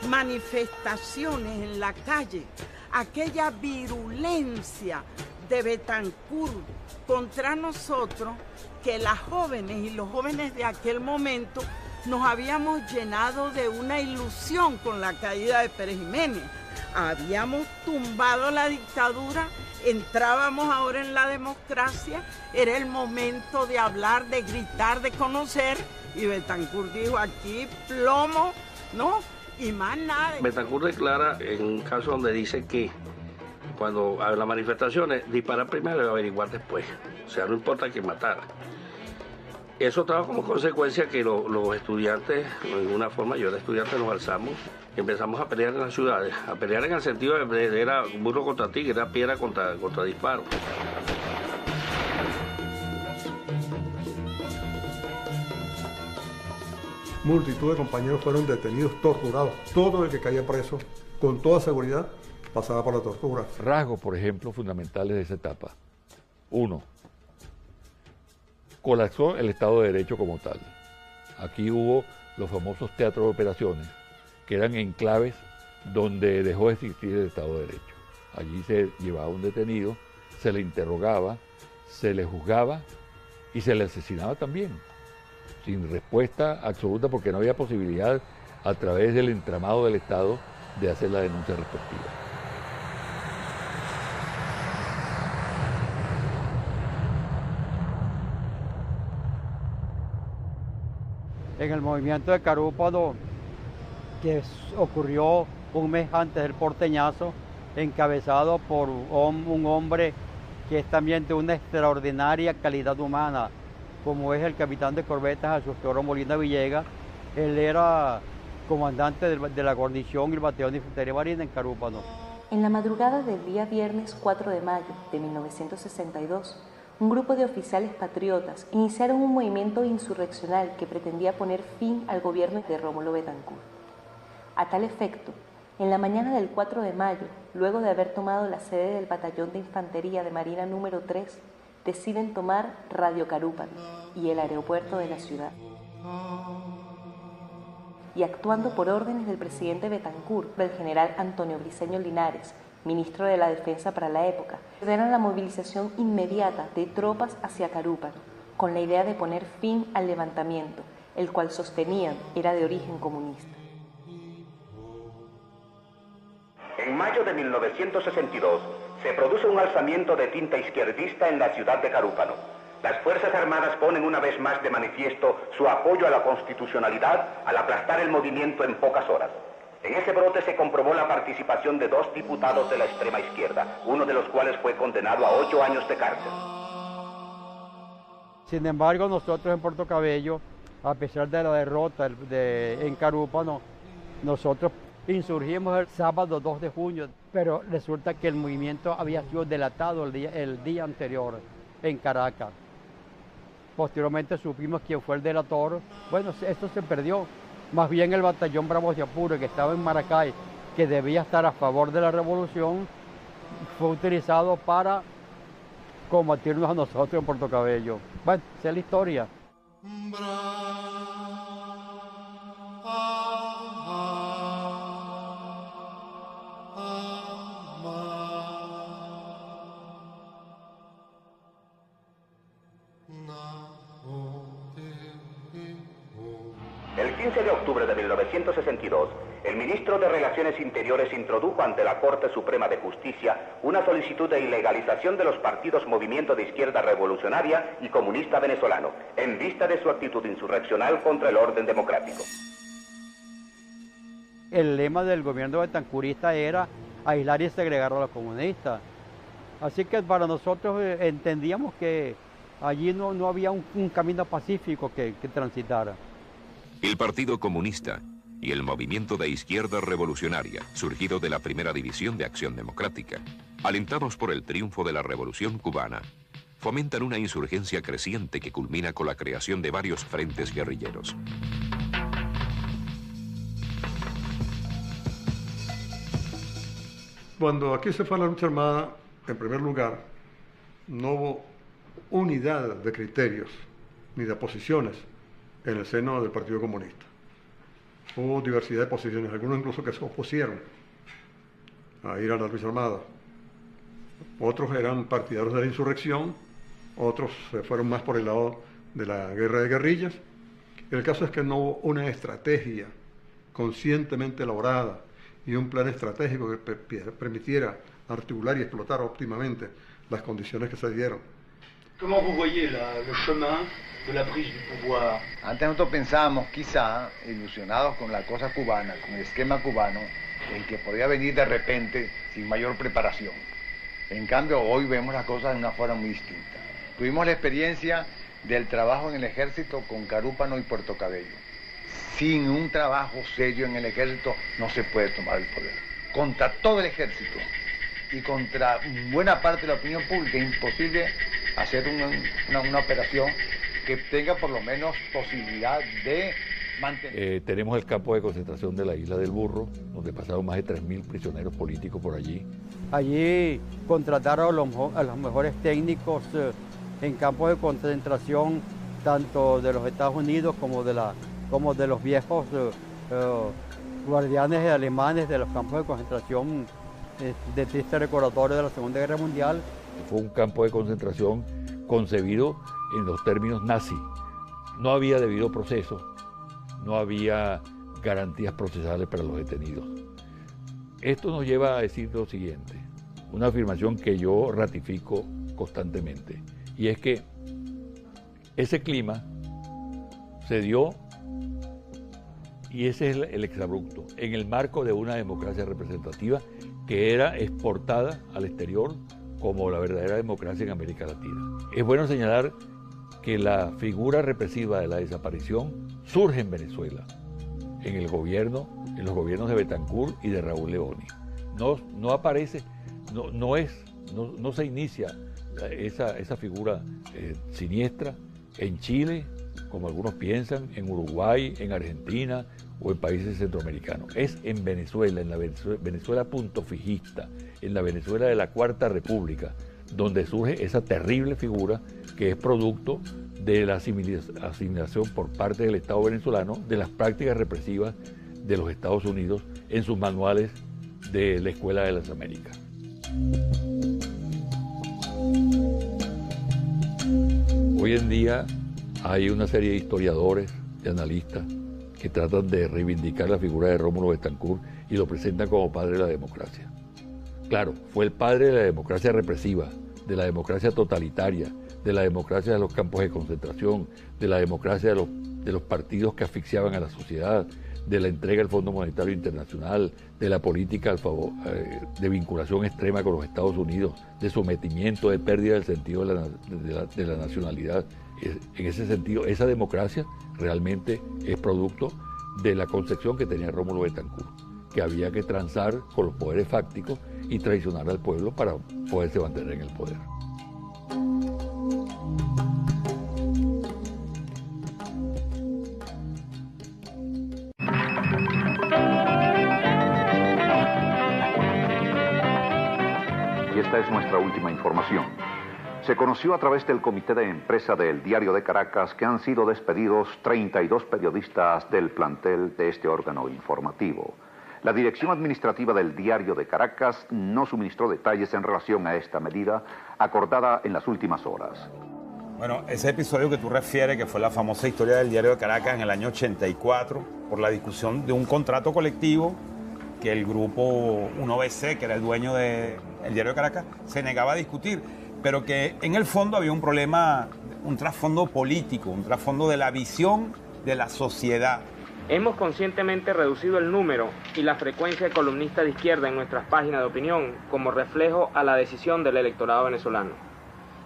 manifestaciones en la calle, aquella virulencia de Betancourt contra nosotros, que las jóvenes y los jóvenes de aquel momento nos habíamos llenado de una ilusión con la caída de Pérez Jiménez. Habíamos tumbado la dictadura, entrábamos ahora en la democracia, era el momento de hablar, de gritar, de conocer, y Betancourt dijo aquí plomo, ¿no? Y más nada. Betancourt declara en un caso donde dice que cuando hay las manifestaciones, disparar primero y averiguar después. O sea, no importa quién matara. Eso trajo como consecuencia que los estudiantes, de alguna forma, yo era estudiante, nos alzamos y empezamos a pelear en las ciudades. A pelear en el sentido de era burro contra tigre, era piedra contra disparo. Multitud de compañeros fueron detenidos, torturados. Todo el que caía preso, con toda seguridad, pasaba por la tortura. Rasgos, por ejemplo, fundamentales de esa etapa. 1. Colapsó el Estado de Derecho como tal. Aquí hubo los famosos teatros de operaciones, que eran enclaves donde dejó de existir el Estado de Derecho. Allí se llevaba un detenido, se le interrogaba, se le juzgaba y se le asesinaba también, sin respuesta absoluta porque no había posibilidad a través del entramado del Estado de hacer la denuncia respectiva. en el movimiento de Carúpano, que ocurrió un mes antes del porteñazo, encabezado por un hombre que es también de una extraordinaria calidad humana, como es el capitán de corbetas Asustor Molina Villegas. Él era comandante de la guarnición y el batallón de infantería marina en Carúpano. En la madrugada del día viernes 4 de mayo de 1962, un grupo de oficiales patriotas iniciaron un movimiento insurreccional que pretendía poner fin al gobierno de Rómulo Betancourt. A tal efecto, en la mañana del 4 de mayo, luego de haber tomado la sede del batallón de infantería de Marina número 3, deciden tomar Radio Carúpano y el aeropuerto de la ciudad. Y actuando por órdenes del presidente Betancourt, del general Antonio Briceño Linares, ministro de la Defensa para la época, ordenan la movilización inmediata de tropas hacia Carúpano, con la idea de poner fin al levantamiento, el cual sostenían era de origen comunista. En mayo de 1962 se produce un alzamiento de tinta izquierdista en la ciudad de Carúpano. Las Fuerzas Armadas ponen una vez más de manifiesto su apoyo a la constitucionalidad al aplastar el movimiento en pocas horas. En ese brote se comprobó la participación de 2 diputados de la extrema izquierda, uno de los cuales fue condenado a 8 años de cárcel. Sin embargo, nosotros en Puerto Cabello, a pesar de la derrota en Carúpano, nosotros insurgimos el sábado 2 de junio, pero resulta que el movimiento había sido delatado el día anterior en Caracas. Posteriormente supimos quién fue el delator. Bueno, esto se perdió. Más bien el batallón Bravos de Apure, que estaba en Maracay, que debía estar a favor de la revolución, fue utilizado para combatirnos a nosotros en Puerto Cabello. Bueno, esa es la historia. El 15 de octubre de 1962, el ministro de Relaciones Interiores introdujo ante la Corte Suprema de Justicia una solicitud de ilegalización de los partidos Movimiento de Izquierda Revolucionaria y Comunista Venezolano, en vista de su actitud insurreccional contra el orden democrático. El lema del gobierno betancurista era aislar y segregar a los comunistas. Así que para nosotros entendíamos que allí no había un camino pacífico que transitara. El Partido Comunista y el Movimiento de Izquierda Revolucionaria, surgido de la Primera División de Acción Democrática, alentados por el triunfo de la Revolución Cubana, fomentan una insurgencia creciente que culmina con la creación de varios frentes guerrilleros. Cuando aquí se fue a la lucha armada, en primer lugar, no hubo unidad de criterios ni de posiciones en el seno del Partido Comunista. Hubo diversidad de posiciones, algunos incluso que se opusieron a ir a la lucha armada. Otros eran partidarios de la insurrección, otros se fueron más por el lado de la guerra de guerrillas. El caso es que no hubo una estrategia conscientemente elaborada y un plan estratégico que permitiera articular y explotar óptimamente las condiciones que se dieron. ¿Cómo vous voyez le chemin de la prise du pouvoir? Antes nosotros pensábamos, quizá, ilusionados con la cosa cubana, con el esquema cubano, en que podía venir de repente sin mayor preparación. En cambio, hoy vemos las cosas de una forma muy distinta. Tuvimos la experiencia del trabajo en el ejército con Carúpano y Puerto Cabello. Sin un trabajo serio en el ejército no se puede tomar el poder. Contra todo el ejército y contra buena parte de la opinión pública es imposible hacer una operación que tenga por lo menos posibilidad de mantener. Tenemos el campo de concentración de la Isla del Burro, donde pasaron más de 3.000 prisioneros políticos por allí. Allí contrataron a los mejores técnicos en campos de concentración, tanto de los Estados Unidos como de los viejos guardianes alemanes de los campos de concentración de triste recordatorio de la Segunda Guerra Mundial. Fue un campo de concentración concebido en los términos nazis. No había debido proceso, no había garantías procesales para los detenidos. Esto nos lleva a decir lo siguiente, una afirmación que yo ratifico constantemente, y es que ese clima se dio Y ese es el exabrupto, en el marco de una democracia representativa que era exportada al exterior como la verdadera democracia en América Latina. Es bueno señalar que la figura represiva de la desaparición surge en Venezuela, en los gobiernos de Betancur y de Raúl Leoni. No aparece, no se inicia esa figura siniestra en Chile, como algunos piensan, en Uruguay, en Argentina o en países centroamericanos. Es en Venezuela, en la Venezuela punto fijista, en la Venezuela de la Cuarta República, donde surge esa terrible figura que es producto de la asimilación por parte del Estado venezolano de las prácticas represivas de los Estados Unidos en sus manuales de la Escuela de las Américas. Hoy en día hay una serie de historiadores, de analistas, que tratan de reivindicar la figura de Rómulo Betancourt y lo presentan como padre de la democracia. Claro, fue el padre de la democracia represiva, de la democracia totalitaria, de la democracia de los campos de concentración, de la democracia de los partidos que asfixiaban a la sociedad, de la entrega al Fondo Monetario Internacional, de la política de vinculación extrema con los Estados Unidos, de sometimiento, de pérdida del sentido de la nacionalidad. En ese sentido, esa democracia realmente es producto de la concepción que tenía Rómulo Betancourt, que había que transar con los poderes fácticos y traicionar al pueblo para poderse mantener en el poder. Y esta es nuestra última información. Se conoció a través del comité de empresa del Diario de Caracas que han sido despedidos 32 periodistas del plantel de este órgano informativo. La dirección administrativa del Diario de Caracas no suministró detalles en relación a esta medida acordada en las últimas horas. Bueno, ese episodio que tú refieres, que fue la famosa historia del Diario de Caracas en el año 84, por la discusión de un contrato colectivo que el grupo 1BC, que era el dueño del Diario de Caracas, se negaba a discutir, pero que en el fondo había un problema, un trasfondo político, un trasfondo de la visión de la sociedad. Hemos conscientemente reducido el número y la frecuencia de columnistas de izquierda en nuestras páginas de opinión como reflejo a la decisión del electorado venezolano.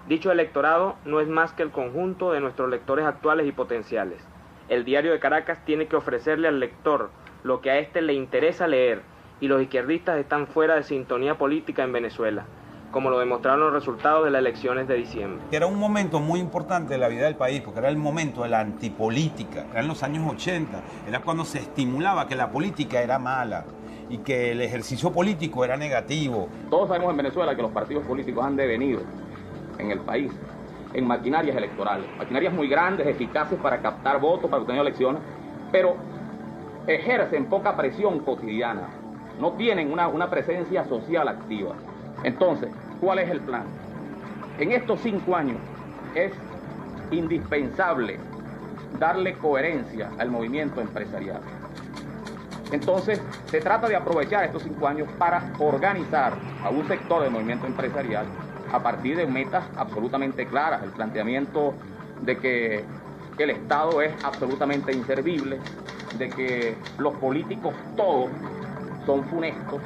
Dicho electorado no es más que el conjunto de nuestros lectores actuales y potenciales. El Diario de Caracas tiene que ofrecerle al lector lo que a éste le interesa leer, y los izquierdistas están fuera de sintonía política en Venezuela, como lo demostraron los resultados de las elecciones de diciembre. Era un momento muy importante de la vida del país, porque era el momento de la antipolítica, eran los años 80, era cuando se estimulaba que la política era mala y que el ejercicio político era negativo. Todos sabemos en Venezuela que los partidos políticos han devenido en el país en maquinarias electorales, maquinarias muy grandes, eficaces para captar votos, para obtener elecciones, pero ejercen poca presión cotidiana, no tienen una presencia social activa. Entonces, ¿cuál es el plan? En estos 5 años es indispensable darle coherencia al movimiento empresarial. Entonces, se trata de aprovechar estos 5 años para organizar a un sector del movimiento empresarial a partir de metas absolutamente claras, el planteamiento de que el Estado es absolutamente inservible, de que los políticos todos son funestos,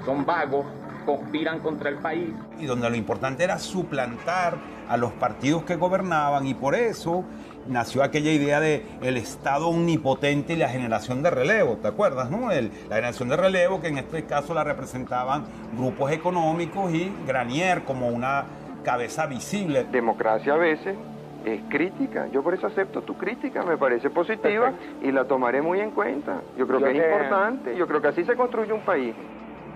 son vagos, conspiran contra el país. Y donde lo importante era suplantar a los partidos que gobernaban, y por eso nació aquella idea de el Estado omnipotente y la generación de relevo, ¿te acuerdas, no? La generación de relevo, que en este caso la representaban grupos económicos y Granier como una cabeza visible. Democracia a veces es crítica, yo por eso acepto tu crítica, me parece positiva. Perfecto. Y la tomaré muy en cuenta. Yo creo que es importante, yo creo que así se construye un país.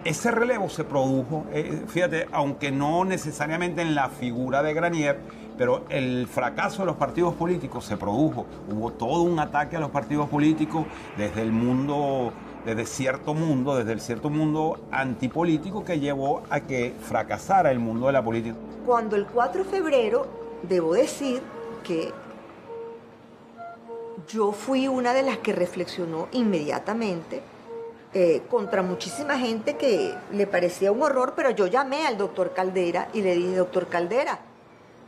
Ese relevo se produjo, fíjate, aunque no necesariamente en la figura de Granier, pero el fracaso de los partidos políticos se produjo. Hubo todo un ataque a los partidos políticos desde el cierto mundo antipolítico, que llevó a que fracasara el mundo de la política. Cuando el 4 de febrero, debo decir que yo fui una de las que reflexionó inmediatamente contra muchísima gente que le parecía un horror, pero yo llamé al doctor Caldera y le dije: doctor Caldera,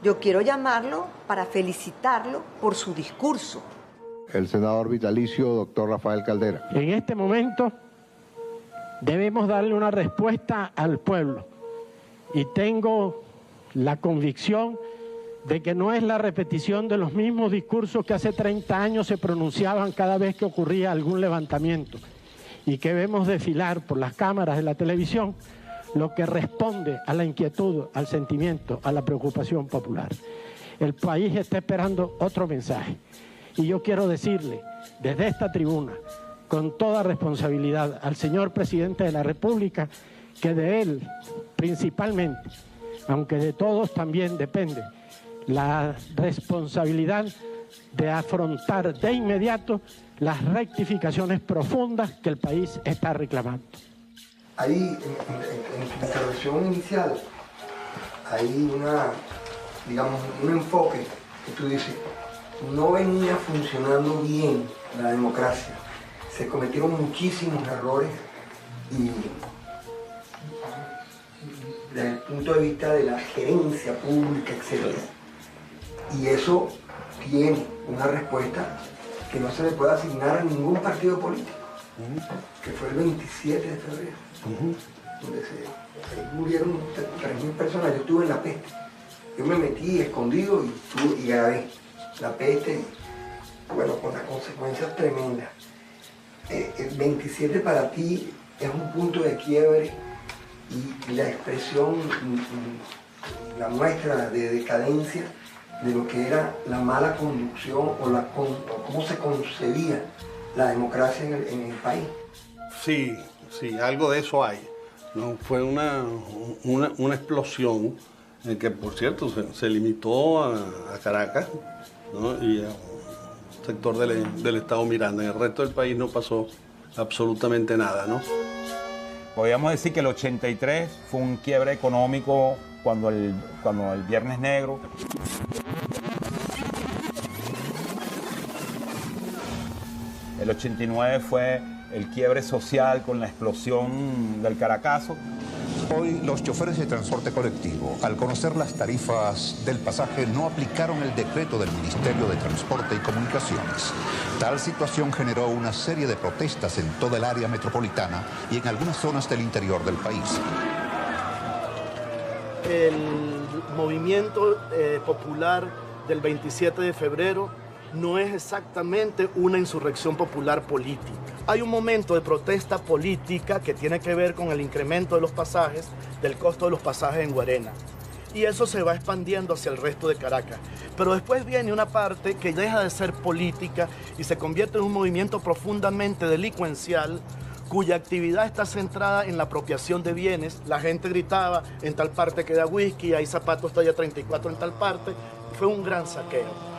yo quiero llamarlo para felicitarlo por su discurso. El senador vitalicio, doctor Rafael Caldera. En este momento debemos darle una respuesta al pueblo y tengo la convicción de que no es la repetición de los mismos discursos que hace 30 años se pronunciaban cada vez que ocurría algún levantamiento y que vemos desfilar por las cámaras de la televisión lo que responde a la inquietud, al sentimiento, a la preocupación popular. El país está esperando otro mensaje y yo quiero decirle desde esta tribuna con toda responsabilidad al señor presidente de la República que de él principalmente, aunque de todos también depende, la responsabilidad de afrontar de inmediato las rectificaciones profundas que el país está reclamando. Ahí, en tu intervención inicial, hay un enfoque que tú dices, no venía funcionando bien la democracia, se cometieron muchísimos errores y desde el punto de vista de la gerencia pública, etc. Y eso tiene una respuesta que no se le puede asignar a ningún partido político, que fue el 27 de febrero, donde murieron 3.000 personas. Yo estuve en la peste, yo me metí escondido y grabé la peste, bueno, con las consecuencias tremendas. El 27 para ti es un punto de quiebre y la expresión, la muestra de decadencia de lo que era la mala conducción o cómo se concebía la democracia en el país. Sí, algo de eso hay. ¿No? Fue una explosión en que, por cierto, se limitó a Caracas, ¿no? Y a un sector del estado Miranda. En el resto del país no pasó absolutamente nada, ¿no? Podríamos decir que el 83 fue un quiebre económico cuando el Viernes Negro. El 89 fue el quiebre social con la explosión del Caracazo. Hoy los choferes de transporte colectivo, al conocer las tarifas del pasaje, no aplicaron el decreto del Ministerio de Transporte y Comunicaciones. Tal situación generó una serie de protestas en toda el área metropolitana y en algunas zonas del interior del país. El movimiento popular del 27 de febrero no es exactamente una insurrección popular política. Hay un momento de protesta política que tiene que ver con el incremento de los pasajes, del costo de los pasajes en Guarena. Y eso se va expandiendo hacia el resto de Caracas. Pero después viene una parte que deja de ser política y se convierte en un movimiento profundamente delincuencial, cuya actividad está centrada en la apropiación de bienes. La gente gritaba, en tal parte queda whisky, hay zapatos talla 34 en tal parte. Fue un gran saqueo.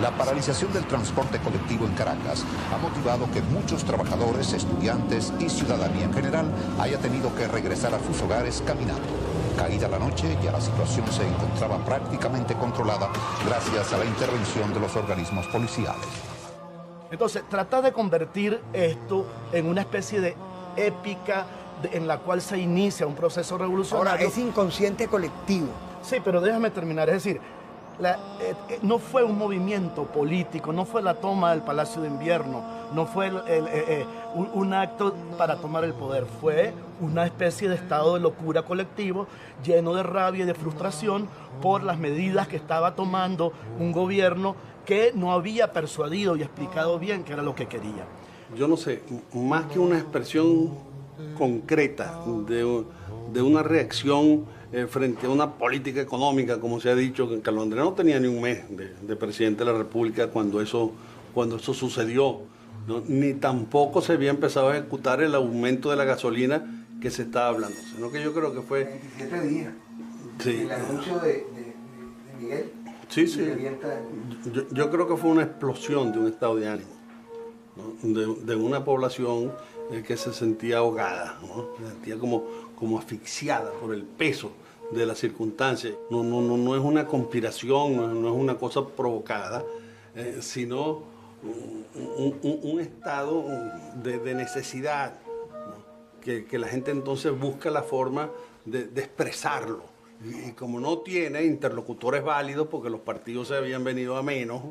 La paralización del transporte colectivo en Caracas ha motivado que muchos trabajadores, estudiantes y ciudadanía en general haya tenido que regresar a sus hogares caminando. Caída la noche, ya la situación se encontraba prácticamente controlada gracias a la intervención de los organismos policiales. Entonces, tratar de convertir esto en una especie de épica en la cual se inicia un proceso revolucionario. Ahora, es inconsciente colectivo. Sí, pero déjame terminar. Es decir, no fue un movimiento político, no fue la toma del Palacio de Invierno, no fue un acto para tomar el poder, fue una especie de estado de locura colectivo lleno de rabia y de frustración por las medidas que estaba tomando un gobierno que no había persuadido y explicado bien qué era lo que quería. Yo no sé, más que una expresión concreta de una reacción frente a una política económica, como se ha dicho, que Carlos Andrés no tenía ni un mes de presidente de la República cuando eso sucedió, ¿no? Ni tampoco se había empezado a ejecutar el aumento de la gasolina que se estaba hablando, sino que yo creo que fue 27 días. Sí. El anuncio de Miguel. Sí. Yo creo que fue una explosión de un estado de ánimo, ¿no? de una población que se sentía ahogada, ¿no? Se sentía como asfixiada por el peso de las circunstancias. No es una conspiración, no es una cosa provocada, sino un estado de necesidad, ¿no? que la gente entonces busca la forma de expresarlo. Y como no tiene interlocutores válidos, porque los partidos se habían venido a menos,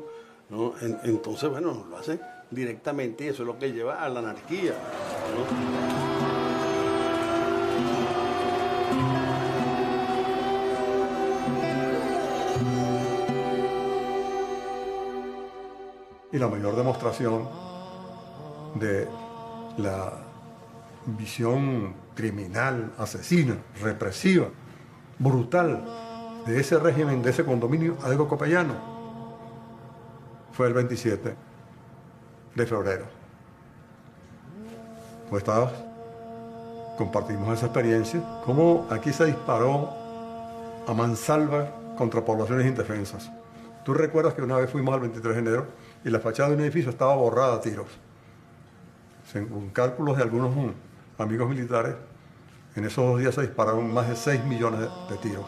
¿no? Entonces, bueno, lo hacen directamente y eso es lo que lleva a la anarquía, ¿no? Y la mayor demostración de la visión criminal, asesina, represiva, brutal de ese régimen, de ese condominio Adego Copellano, fue el 27 de febrero. Pues compartimos esa experiencia, cómo aquí se disparó a mansalva contra poblaciones indefensas. Tú recuerdas que una vez fuimos al 23 de enero y la fachada de un edificio estaba borrada a tiros. Según cálculos de algunos amigos militares, en esos 2 días se dispararon más de 6 millones de tiros.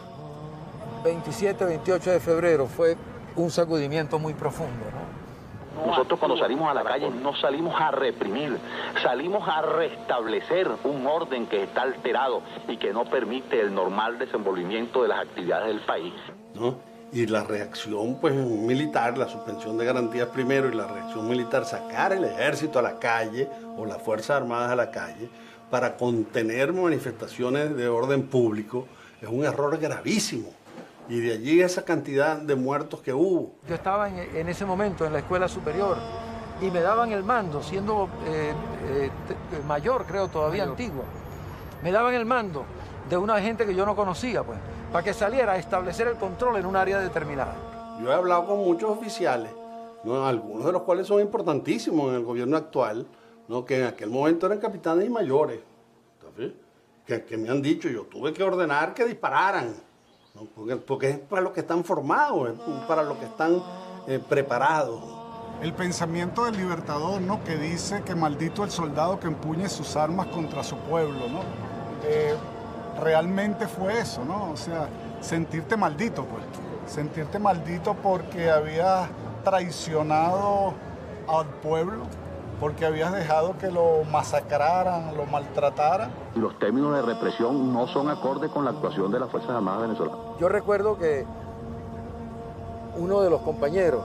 27, 28 de febrero fue un sacudimiento muy profundo, ¿no? Nosotros cuando salimos a la calle no salimos a reprimir, salimos a restablecer un orden que está alterado y que no permite el normal desenvolvimiento de las actividades del país, ¿no? Y la reacción pues militar, la suspensión de garantías primero y la reacción militar, sacar el ejército a la calle o las Fuerzas Armadas a la calle para contener manifestaciones de orden público, es un error gravísimo. Y de allí esa cantidad de muertos que hubo. Yo estaba en ese momento en la escuela superior y me daban el mando, siendo mayor, creo, todavía antiguo. Me daban el mando de una gente que yo no conocía, pues, para que saliera a establecer el control en un área determinada. Yo he hablado con muchos oficiales, ¿no? Algunos de los cuales son importantísimos en el gobierno actual, ¿no? Que en aquel momento eran capitanes y mayores, ¿sabes? Que me han dicho, yo tuve que ordenar que dispararan, ¿no? Porque es para los que están formados, es para los que están preparados. El pensamiento del libertador, ¿no? Que dice que maldito el soldado que empuñe sus armas contra su pueblo, ¿no? Realmente fue eso, ¿no? O sea, sentirte maldito, pues. Sentirte maldito porque habías traicionado al pueblo, porque habías dejado que lo masacraran, lo maltrataran. Los términos de represión no son acordes con la actuación de las Fuerzas Armadas venezolanas. Yo recuerdo que uno de los compañeros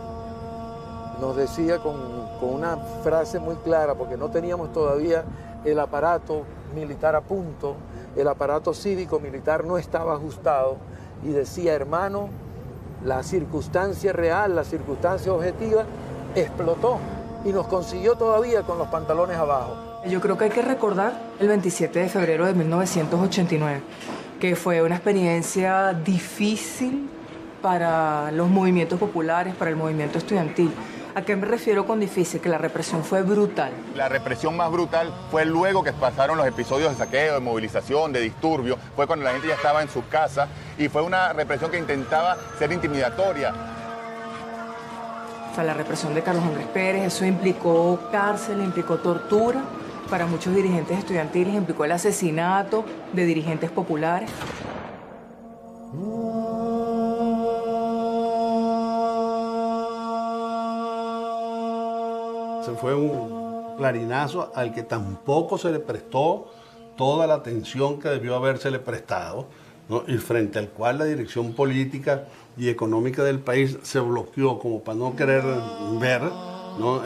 nos decía con una frase muy clara, porque no teníamos todavía el aparato militar a punto, el aparato cívico-militar no estaba ajustado, y decía, hermano, la circunstancia real, la circunstancia objetiva, explotó y nos consiguió todavía con los pantalones abajo. Yo creo que hay que recordar el 27 de febrero de 1989, que fue una experiencia difícil para los movimientos populares, para el movimiento estudiantil. ¿A qué me refiero con difícil? Que la represión fue brutal. La represión más brutal fue luego que pasaron los episodios de saqueo, de movilización, de disturbio. Fue cuando la gente ya estaba en sus casas y fue una represión que intentaba ser intimidatoria. Fue la represión de Carlos Andrés Pérez, eso implicó cárcel, implicó tortura para muchos dirigentes estudiantiles, implicó el asesinato de dirigentes populares. Se fue un clarinazo al que tampoco se le prestó toda la atención que debió habérsele prestado, ¿no? Y frente al cual la dirección política y económica del país se bloqueó como para no querer ver, ¿no?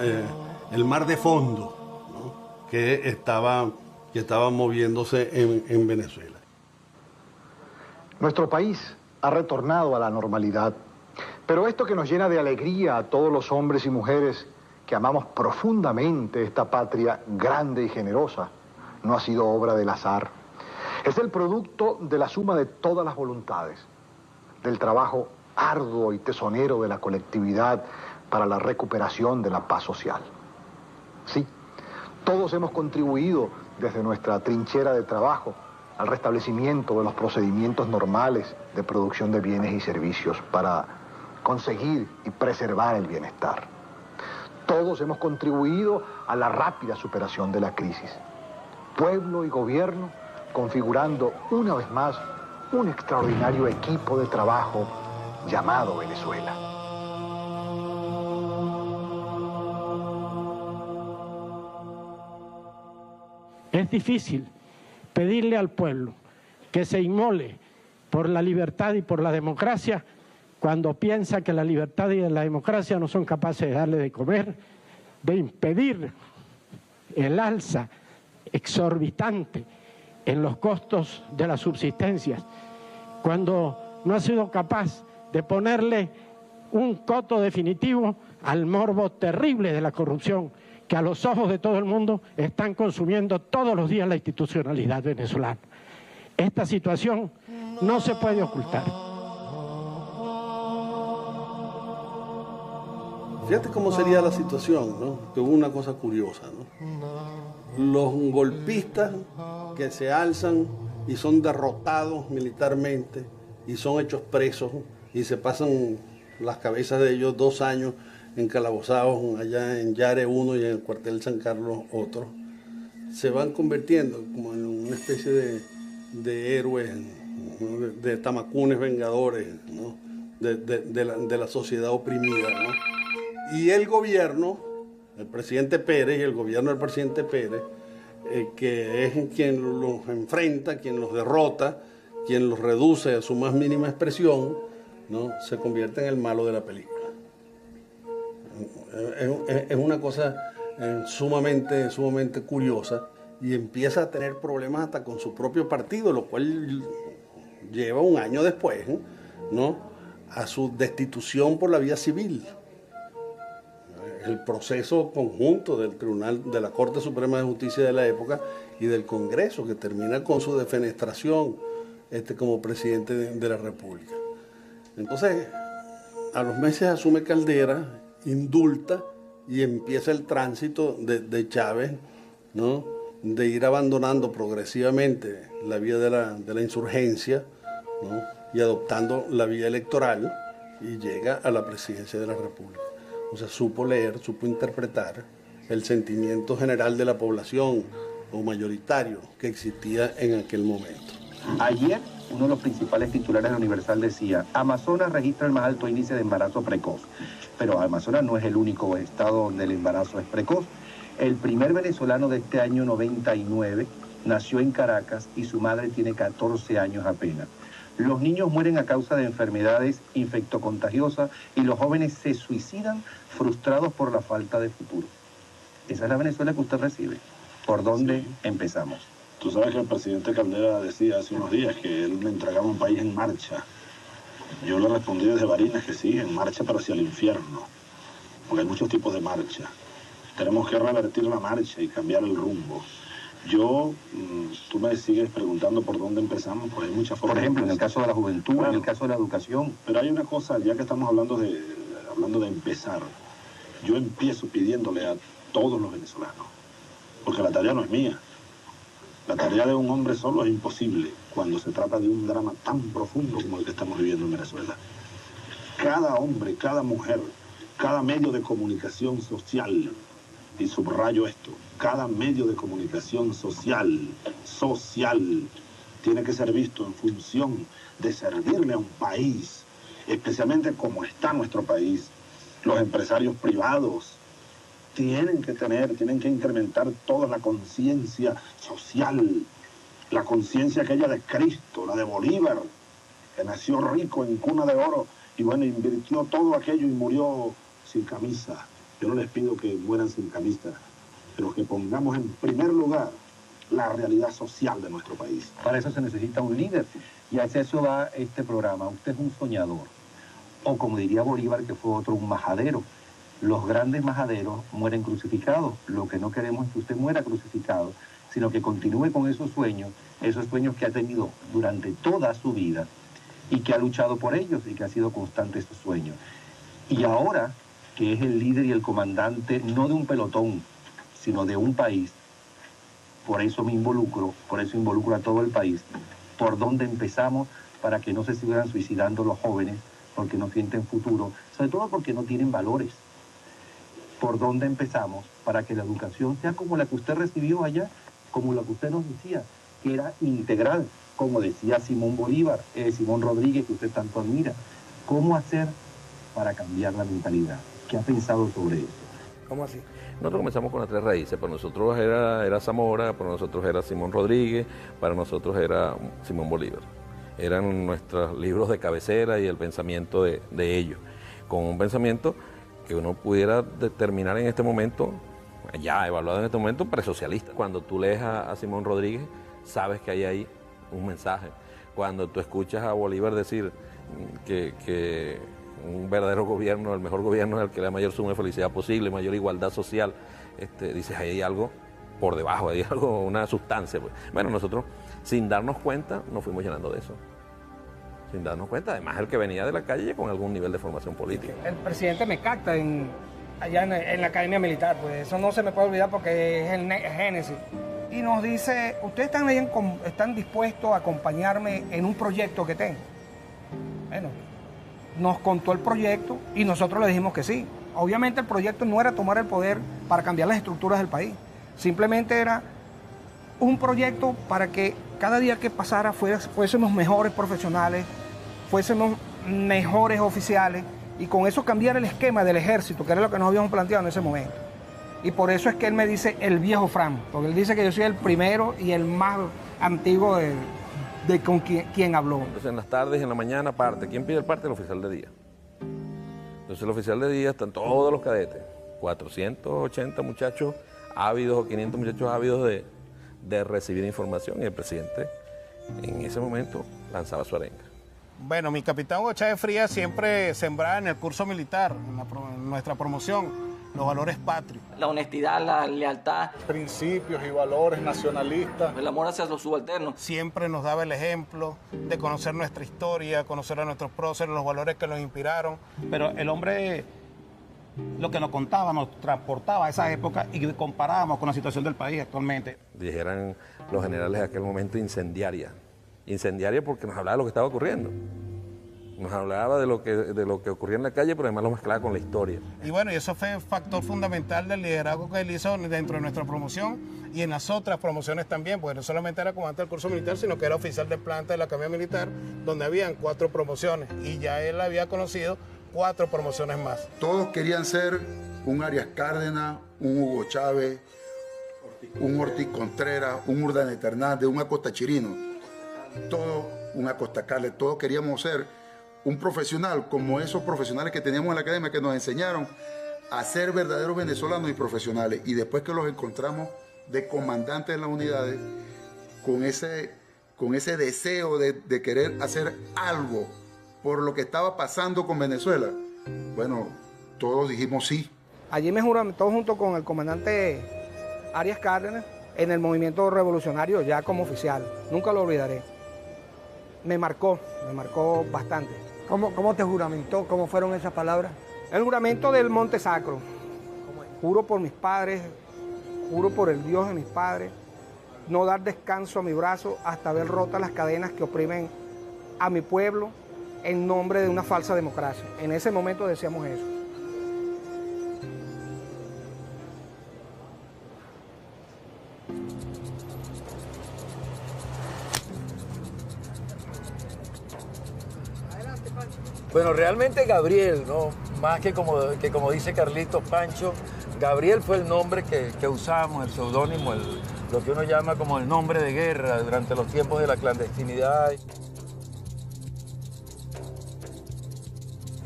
El mar de fondo, ¿no? que estaba moviéndose en Venezuela. Nuestro país ha retornado a la normalidad, pero esto que nos llena de alegría a todos los hombres y mujeres que amamos profundamente esta patria grande y generosa, no ha sido obra del azar. Es el producto de la suma de todas las voluntades, del trabajo arduo y tesonero de la colectividad para la recuperación de la paz social. Sí, todos hemos contribuido desde nuestra trinchera de trabajo al restablecimiento de los procedimientos normales de producción de bienes y servicios para conseguir y preservar el bienestar. Todos hemos contribuido a la rápida superación de la crisis. Pueblo y gobierno configurando una vez más un extraordinario equipo de trabajo llamado Venezuela. Es difícil pedirle al pueblo que se inmole por la libertad y por la democracia cuando piensa que la libertad y la democracia no son capaces de darle de comer, de impedir el alza exorbitante en los costos de las subsistencias, cuando no ha sido capaz de ponerle un coto definitivo al morbo terrible de la corrupción que a los ojos de todo el mundo están consumiendo todos los días la institucionalidad venezolana. Esta situación no se puede ocultar. Fíjate cómo sería la situación, ¿no? Que hubo una cosa curiosa, ¿no? Los golpistas que se alzan y son derrotados militarmente y son hechos presos y se pasan las cabezas de ellos 2 años encalabozados allá en Yare 1 y en el cuartel San Carlos otro, se van convirtiendo como en una especie de héroes, ¿no? de tamacunes vengadores, ¿no? de la sociedad oprimida, ¿no? Y el gobierno, el presidente Pérez y el gobierno del presidente Pérez, que es quien los enfrenta, quien los derrota, quien los reduce a su más mínima expresión, ¿no? Se convierte en el malo de la película. Es una cosa sumamente curiosa y empieza a tener problemas hasta con su propio partido, lo cual lleva 1 año después, ¿no? A su destitución por la vía civil. El proceso conjunto del Tribunal de la Corte Suprema de Justicia de la época y del Congreso, que termina con su defenestración como presidente de la República. Entonces, a los meses asume Caldera, indulta y empieza el tránsito de Chávez, ¿no? De ir abandonando progresivamente la vía de la insurgencia, ¿no? Y adoptando la vía electoral y llega a la presidencia de la República. O sea, supo leer, supo interpretar el sentimiento general de la población o mayoritario que existía en aquel momento. Ayer, uno de los principales titulares de Universal decía: Amazonas registra el más alto índice de embarazo precoz. Pero Amazonas no es el único estado donde el embarazo es precoz. El primer venezolano de este año 99 nació en Caracas y su madre tiene 14 años apenas. Los niños mueren a causa de enfermedades infectocontagiosas y los jóvenes se suicidan frustrados por la falta de futuro. Esa es la Venezuela que usted recibe. ¿Por dónde empezamos? Tú sabes que el presidente Caldera decía hace unos días que él me entregaba un país en marcha. Yo le respondí desde Barinas que sí, en marcha pero hacia el infierno. Porque hay muchos tipos de marcha. Tenemos que revertir la marcha y cambiar el rumbo. Tú me sigues preguntando por dónde empezamos, pues hay muchas formas. Por ejemplo, en el caso de la juventud, en el caso de la educación. Pero hay una cosa, ya que estamos hablando de empezar, yo empiezo pidiéndole a todos los venezolanos, porque la tarea no es mía. La tarea de un hombre solo es imposible cuando se trata de un drama tan profundo como el que estamos viviendo en Venezuela. Cada hombre, cada mujer, cada medio de comunicación social, y subrayo esto, cada medio de comunicación social, tiene que ser visto en función de servirle a un país, especialmente como está nuestro país. Los empresarios privados tienen que incrementar toda la conciencia social, la conciencia aquella de Cristo, la de Bolívar, que nació rico en cuna de oro y bueno, invirtió todo aquello y murió sin camisa. Yo no les pido que mueran sin camisa, pero que pongamos en primer lugar la realidad social de nuestro país. Para eso se necesita un líder, y hacia eso va este programa. Usted es un soñador, o como diría Bolívar, que fue otro, un majadero. Los grandes majaderos mueren crucificados. Lo que no queremos es que usted muera crucificado, sino que continúe con esos sueños que ha tenido durante toda su vida y que ha luchado por ellos y que ha sido constante esos sueños. Y ahora que es el líder y el comandante, no de un pelotón, sino de un país, por eso involucro a todo el país. ¿Por dónde empezamos para que no se sigan suicidando los jóvenes porque no sienten futuro, sobre todo porque no tienen valores? ¿Por dónde empezamos para que la educación sea como la que usted recibió allá, como la que usted nos decía, que era integral, como decía Simón Bolívar, Simón Rodríguez, que usted tanto admira? ¿Cómo hacer para cambiar la mentalidad? ¿Qué ha pensado sobre eso? ¿Cómo así? Nosotros comenzamos con las 3 raíces. Para nosotros era Zamora, para nosotros era Simón Rodríguez, para nosotros era Simón Bolívar. eran nuestros libros de cabecera y el pensamiento de ellos, con un pensamiento que uno pudiera determinar en este momento, ya evaluado en este momento, presocialista. Cuando tú lees a Simón Rodríguez, sabes que hay ahí un mensaje. Cuando tú escuchas a Bolívar decir que un verdadero gobierno, el mejor gobierno es el que le da mayor suma de felicidad posible, mayor igualdad social, dices, ahí hay algo por debajo, hay algo, una sustancia. Pues. Bueno, nosotros, sin darnos cuenta, nos fuimos llenando de eso. Sin darnos cuenta, además el que venía de la calle con algún nivel de formación política. El presidente me capta allá en la Academia Militar, pues eso no se me puede olvidar porque es el génesis. Y nos dice, ¿ustedes están dispuestos a acompañarme en un proyecto que tengo? Bueno, nos contó el proyecto y nosotros le dijimos que sí. Obviamente el proyecto no era tomar el poder para cambiar las estructuras del país. Simplemente era un proyecto para que cada día que pasara fuésemos mejores profesionales, fuésemos mejores oficiales y con eso cambiar el esquema del ejército, que era lo que nos habíamos planteado en ese momento. Y por eso es que él me dice el viejo Fran, porque él dice que yo soy el primero y el más antiguo de con quien habló. Entonces en las tardes y en la mañana parte. ¿Quién pide el parte? El oficial de día. Entonces el oficial de día están todos los cadetes, 480 muchachos ávidos o 500 muchachos ávidos de recibir información y el presidente en ese momento lanzaba su arenga. Bueno, mi capitán Hugo Chávez Frías siempre sembraba en el curso militar, en nuestra promoción, los valores patrios. La honestidad, la lealtad. Principios y valores nacionalistas. El amor hacia los subalternos. Siempre nos daba el ejemplo de conocer nuestra historia, conocer a nuestros próceres, los valores que nos inspiraron. Pero el hombre, lo que nos contaba, nos transportaba a esa época y comparábamos con la situación del país actualmente. Dijeran los generales de aquel momento incendiaria. Incendiaria porque nos hablaba de lo que estaba ocurriendo. Nos hablaba de lo que ocurría en la calle, pero además lo mezclaba con la historia. Y bueno, y eso fue factor fundamental del liderazgo que él hizo dentro de nuestra promoción y en las otras promociones también, porque no solamente era comandante del curso militar, sino que era oficial de planta de la Academia Militar, donde habían 4 promociones y ya él había conocido 4 promociones más. Todos querían ser un Arias Cárdenas, un Hugo Chávez, un Ortiz Contreras, un Urdaneta Hernández, un Acosta Chirino, todo un Acosta Carles, todos queríamos ser un profesional como esos profesionales que teníamos en la academia que nos enseñaron a ser verdaderos venezolanos y profesionales. Y después que los encontramos de comandantes en las unidades, con ese deseo de querer hacer algo por lo que estaba pasando con Venezuela, bueno, todos dijimos sí. Allí me juramentó junto con el comandante Arias Cárdenas en el movimiento revolucionario ya como oficial. Nunca lo olvidaré. Me marcó bastante. ¿Cómo te juramentó? ¿Cómo fueron esas palabras? El juramento del Monte Sacro. Juro por mis padres, juro por el Dios de mis padres, no dar descanso a mi brazo hasta ver rotas las cadenas que oprimen a mi pueblo en nombre de una falsa democracia. En ese momento decíamos eso. Bueno, realmente Gabriel, ¿no? Más que como dice Carlitos Pancho, Gabriel fue el nombre que usamos, el seudónimo, lo que uno llama como el nombre de guerra durante los tiempos de la clandestinidad.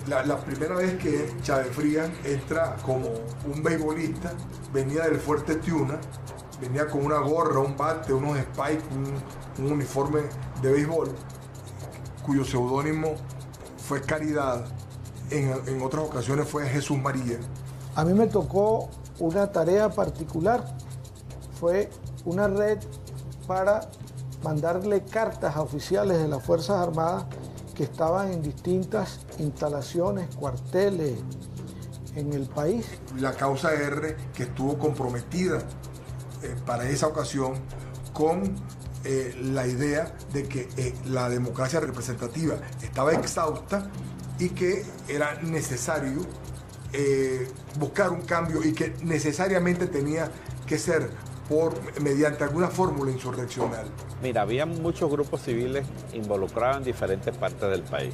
La primera vez que Chávez Frías entra como un beisbolista, venía del Fuerte Tiuna, venía con una gorra, un bate, unos spikes, un uniforme de béisbol, cuyo seudónimo fue Caridad, en otras ocasiones fue Jesús María. A mí me tocó una tarea particular, fue una red para mandarle cartas a oficiales de las Fuerzas Armadas que estaban en distintas instalaciones, cuarteles en el país. La causa R, que estuvo comprometida para esa ocasión con la idea de que la democracia representativa estaba exhausta y que era necesario buscar un cambio y que necesariamente tenía que ser mediante alguna fórmula insurreccional. Mira, había muchos grupos civiles involucrados en diferentes partes del país.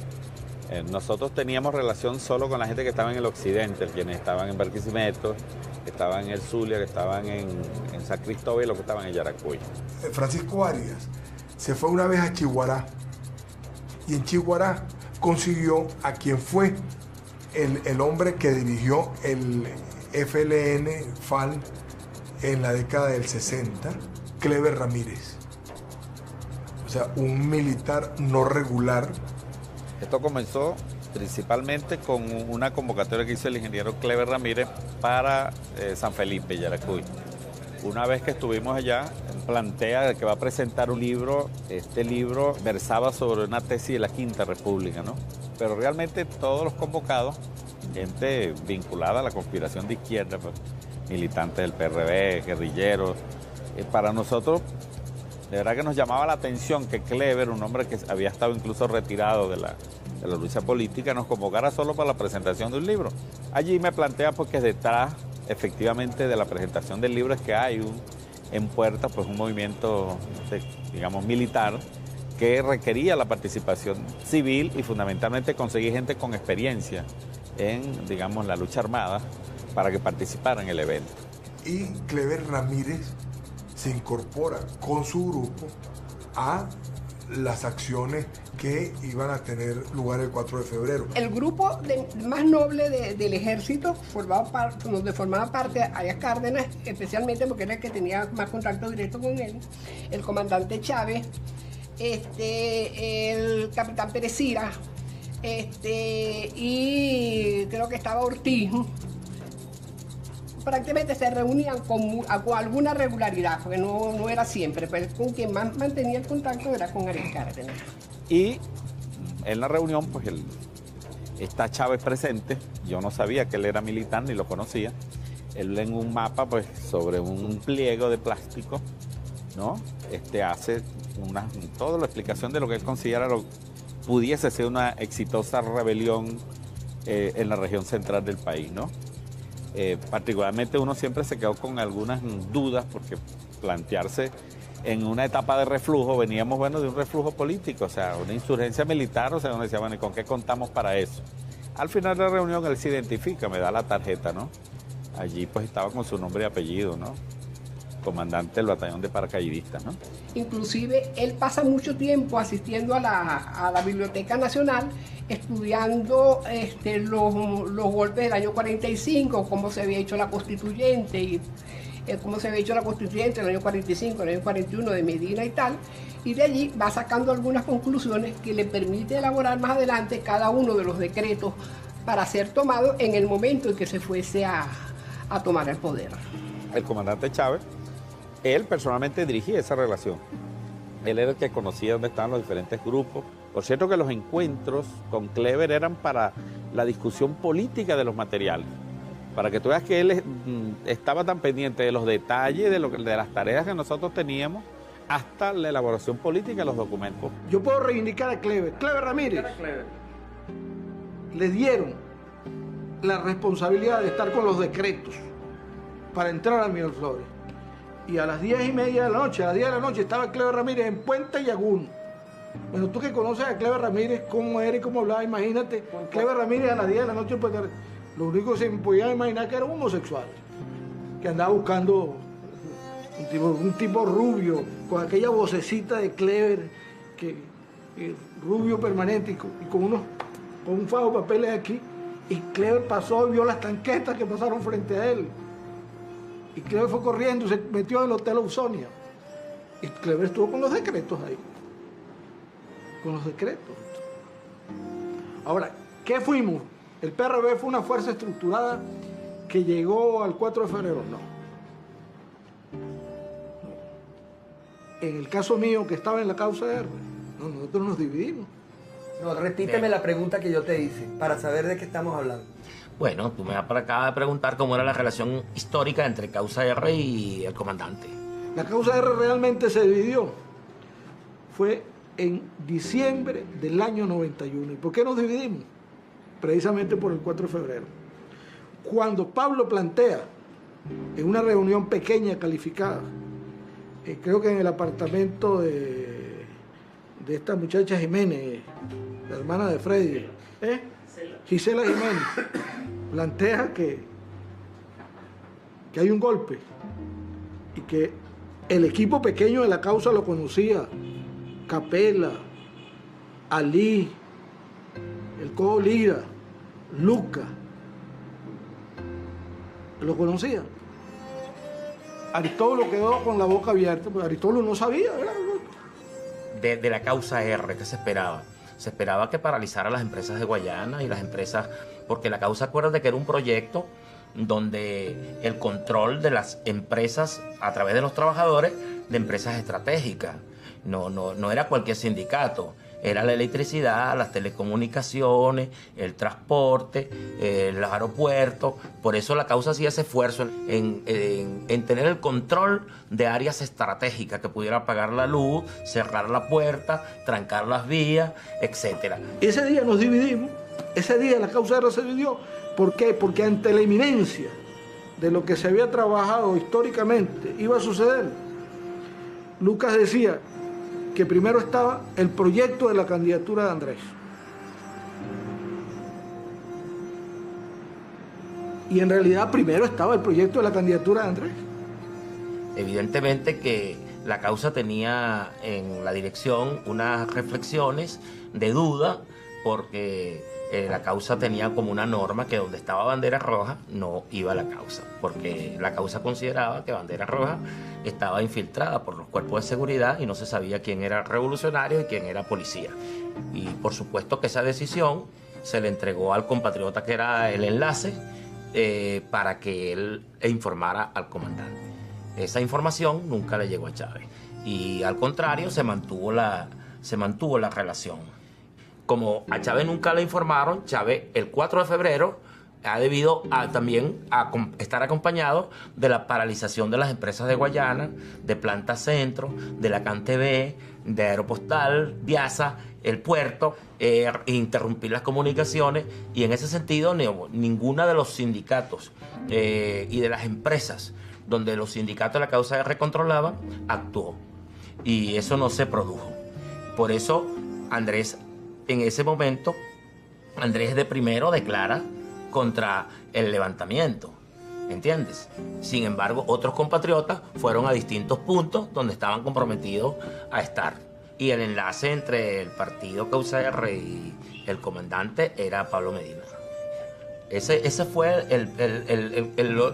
Nosotros teníamos relación solo con la gente que estaba en el occidente, quienes estaban en Barquisimeto, que estaban en el Zulia, que estaban en San Cristóbal y los que estaban en Yaracuy. Francisco Arias se fue una vez a Chihuahua y en Chiguará consiguió a quien fue el hombre que dirigió el FLN-FAL en la década del 60, Clever Ramírez. O sea, un militar no regular. Esto comenzó principalmente con una convocatoria que hizo el ingeniero Clever Ramírez para San Felipe, Yaracuy. Una vez que estuvimos allá, plantea que va a presentar un libro. Este libro versaba sobre una tesis de la Quinta República, ¿no? Pero realmente todos los convocados, gente vinculada a la conspiración de izquierda, pues, militantes del PRD, guerrilleros, para nosotros, de verdad que nos llamaba la atención que Clever, un hombre que había estado incluso retirado de la lucha política, nos convocara solo para la presentación de un libro. Allí me plantea porque detrás, efectivamente, de la presentación del libro es que hay en puerta pues un movimiento, digamos, militar que requería la participación civil y fundamentalmente conseguir gente con experiencia en, digamos, la lucha armada para que participara en el evento. Y Clever Ramírez se incorpora con su grupo a las acciones que iban a tener lugar el 4 de febrero. El grupo más noble del ejército, donde formaba parte Arias Cárdenas, especialmente porque era el que tenía más contacto directo con él, el comandante Chávez, el capitán Perecira, y creo que estaba Ortiz. Prácticamente se reunían con alguna regularidad, porque no era siempre, pero con quien más mantenía el contacto era con Arias Cárdenas. Y en la reunión, pues está Chávez presente. Yo no sabía que él era militar, ni lo conocía. Él en un mapa, pues sobre un pliego de plástico, ¿no? Hace toda la explicación de lo que él considera pudiese ser una exitosa rebelión en la región central del país, ¿no? Particularmente uno siempre se quedó con algunas dudas porque plantearse en una etapa de reflujo, veníamos de un reflujo político, o sea, una insurgencia militar, o sea, uno decía, bueno, ¿y con qué contamos para eso? Al final de la reunión él se identifica, me da la tarjeta, ¿no? Allí pues estaba con su nombre y apellido, ¿no? Comandante del batallón de paracaidistas, ¿no? Inclusive él pasa mucho tiempo asistiendo a la Biblioteca Nacional, estudiando los golpes del año 45, cómo se había hecho la constituyente y cómo se había hecho la constituyente en el año 45, en el año 41 de Medina y tal, y de allí va sacando algunas conclusiones que le permite elaborar más adelante cada uno de los decretos para ser tomado en el momento en que se fuese a tomar el poder. El comandante Chávez, él personalmente dirigía esa relación. Él era el que conocía dónde estaban los diferentes grupos. Por cierto que los encuentros con Clever eran para la discusión política de los materiales. Para que tú veas que él estaba tan pendiente de los detalles, de las tareas que nosotros teníamos, hasta la elaboración política de los documentos. Yo puedo reivindicar a Clever Ramírez. Le dieron la responsabilidad de estar con los decretos para entrar a Miraflores. Y a las 10:30 de la noche, a las 10 de la noche, estaba Clever Ramírez en Puente Yagún. Bueno, tú que conoces a Clever Ramírez, cómo era y cómo hablaba, imagínate, Clever Ramírez a las 10 de la noche, pues, lo único que se me podía imaginar que era un homosexual, que andaba buscando un tipo rubio, con aquella vocecita de Clever, rubio permanente, y con un fajo de papeles aquí, y Clever pasó y vio las tanquetas que pasaron frente a él. Y Clever fue corriendo, se metió en el Hotel Ausonia. Y Clever estuvo con los decretos ahí. Con los decretos. Ahora, ¿qué fuimos? ¿El PRB fue una fuerza estructurada que llegó al 4 de febrero? No. En el caso mío, que estaba en la causa R, nosotros nos dividimos. No, repíteme la pregunta que yo te hice, para saber de qué estamos hablando. Bueno, tú me acabas de preguntar cómo era la relación histórica entre Causa R y el comandante. La Causa R realmente se dividió. Fue en diciembre del año 91. ¿Y por qué nos dividimos? Precisamente por el 4 de febrero. Cuando Pablo plantea, en una reunión pequeña calificada, creo que en el apartamento de esta muchacha Jiménez, la hermana de Freddy, Gisela Jiménez, plantea que hay un golpe y que el equipo pequeño de la causa lo conocía, Capela, Ali, el Cojo Lira, Luca, lo conocían. Aristóbulo quedó con la boca abierta, porque Aristóbulo no sabía, ¿verdad? De la causa R, ¿qué se esperaba? Se esperaba que paralizara las empresas de Guayana y las empresas, porque la causa, acuérdate que era un proyecto donde el control de las empresas a través de los trabajadores, de empresas estratégicas, no era cualquier sindicato, era la electricidad, las telecomunicaciones, el transporte, los aeropuertos. Por eso la causa hacía ese esfuerzo en tener el control de áreas estratégicas que pudiera apagar la luz, cerrar la puerta, trancar las vías, etc. Ese día nos dividimos, ese día la causa R se dividió. ¿Por qué? Porque ante la inminencia de lo que se había trabajado históricamente iba a suceder, Lucas decía que primero estaba el proyecto de la candidatura de Andrés. Y en realidad primero estaba el proyecto de la candidatura de Andrés. Evidentemente que la causa tenía en la dirección unas reflexiones de duda, porque la causa tenía como una norma que donde estaba bandera roja no iba la causa, porque la causa consideraba que bandera roja estaba infiltrada por los cuerpos de seguridad y no se sabía quién era revolucionario y quién era policía. Y por supuesto que esa decisión se le entregó al compatriota que era el enlace para que él informara al comandante. Esa información nunca le llegó a Chávez y al contrario se mantuvo la relación. Como a Chávez nunca le informaron, Chávez el 4 de febrero ha debido también estar acompañado de la paralización de las empresas de Guayana, de Planta Centro, de la CanTV, de Aeropostal, Viasa, el puerto, interrumpir las comunicaciones, y en ese sentido ninguna de los sindicatos y de las empresas donde los sindicatos de la causa R controlaban actuó, y eso no se produjo. Por eso Andrés, en ese momento, Andrés de primero declara contra el levantamiento, ¿entiendes? Sin embargo, otros compatriotas fueron a distintos puntos donde estaban comprometidos a estar. Y el enlace entre el partido Causa R y el comandante era Pablo Medina. Ese fue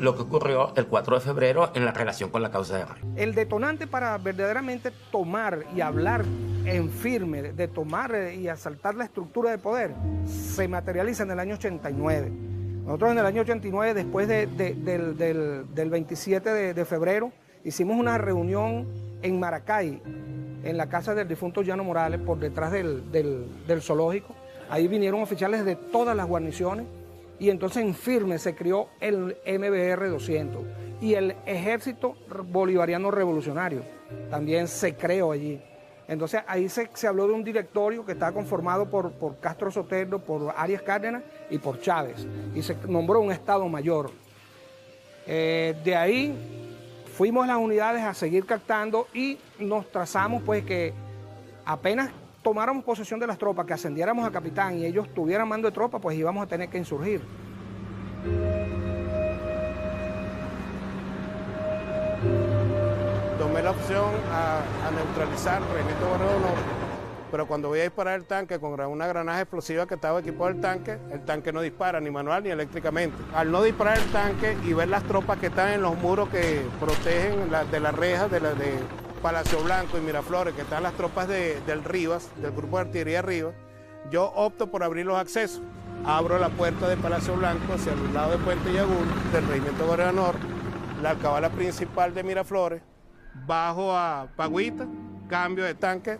lo que ocurrió el 4 de febrero en la relación con la Causa R. El detonante para verdaderamente tomar y hablar en firme, de tomar y asaltar la estructura de poder, se materializa en el año 89. Nosotros en el año 89, después del 27 de febrero, hicimos una reunión en Maracay, en la casa del difunto Llano Morales, por detrás del zoológico. Ahí vinieron oficiales de todas las guarniciones, y entonces en firme se creó el MBR 200 y el Ejército Bolivariano Revolucionario también se creó allí. Entonces ahí se habló de un directorio que estaba conformado por Castro Sotelo, por Arias Cárdenas y por Chávez, y se nombró un Estado Mayor. De ahí fuimos a las unidades a seguir captando y nos trazamos pues que apenas tomáramos posesión de las tropas, que ascendiéramos a capitán y ellos tuvieran mando de tropa, pues íbamos a tener que insurgir. Tomé la opción a neutralizar el Regimiento Guerrero de Honor, pero cuando voy a disparar el tanque con una granada explosiva que estaba equipado el tanque no dispara ni manual ni eléctricamente. Al no disparar el tanque y ver las tropas que están en los muros que protegen de las rejas de Palacio Blanco y Miraflores, que están las tropas del Rivas, del Grupo de Artillería Rivas, yo opto por abrir los accesos. Abro la puerta de Palacio Blanco hacia el lado de Puente Yagul, del Regimiento Guerrero de Honor, la alcabala principal de Miraflores, bajo a Pagüita, cambio de tanque.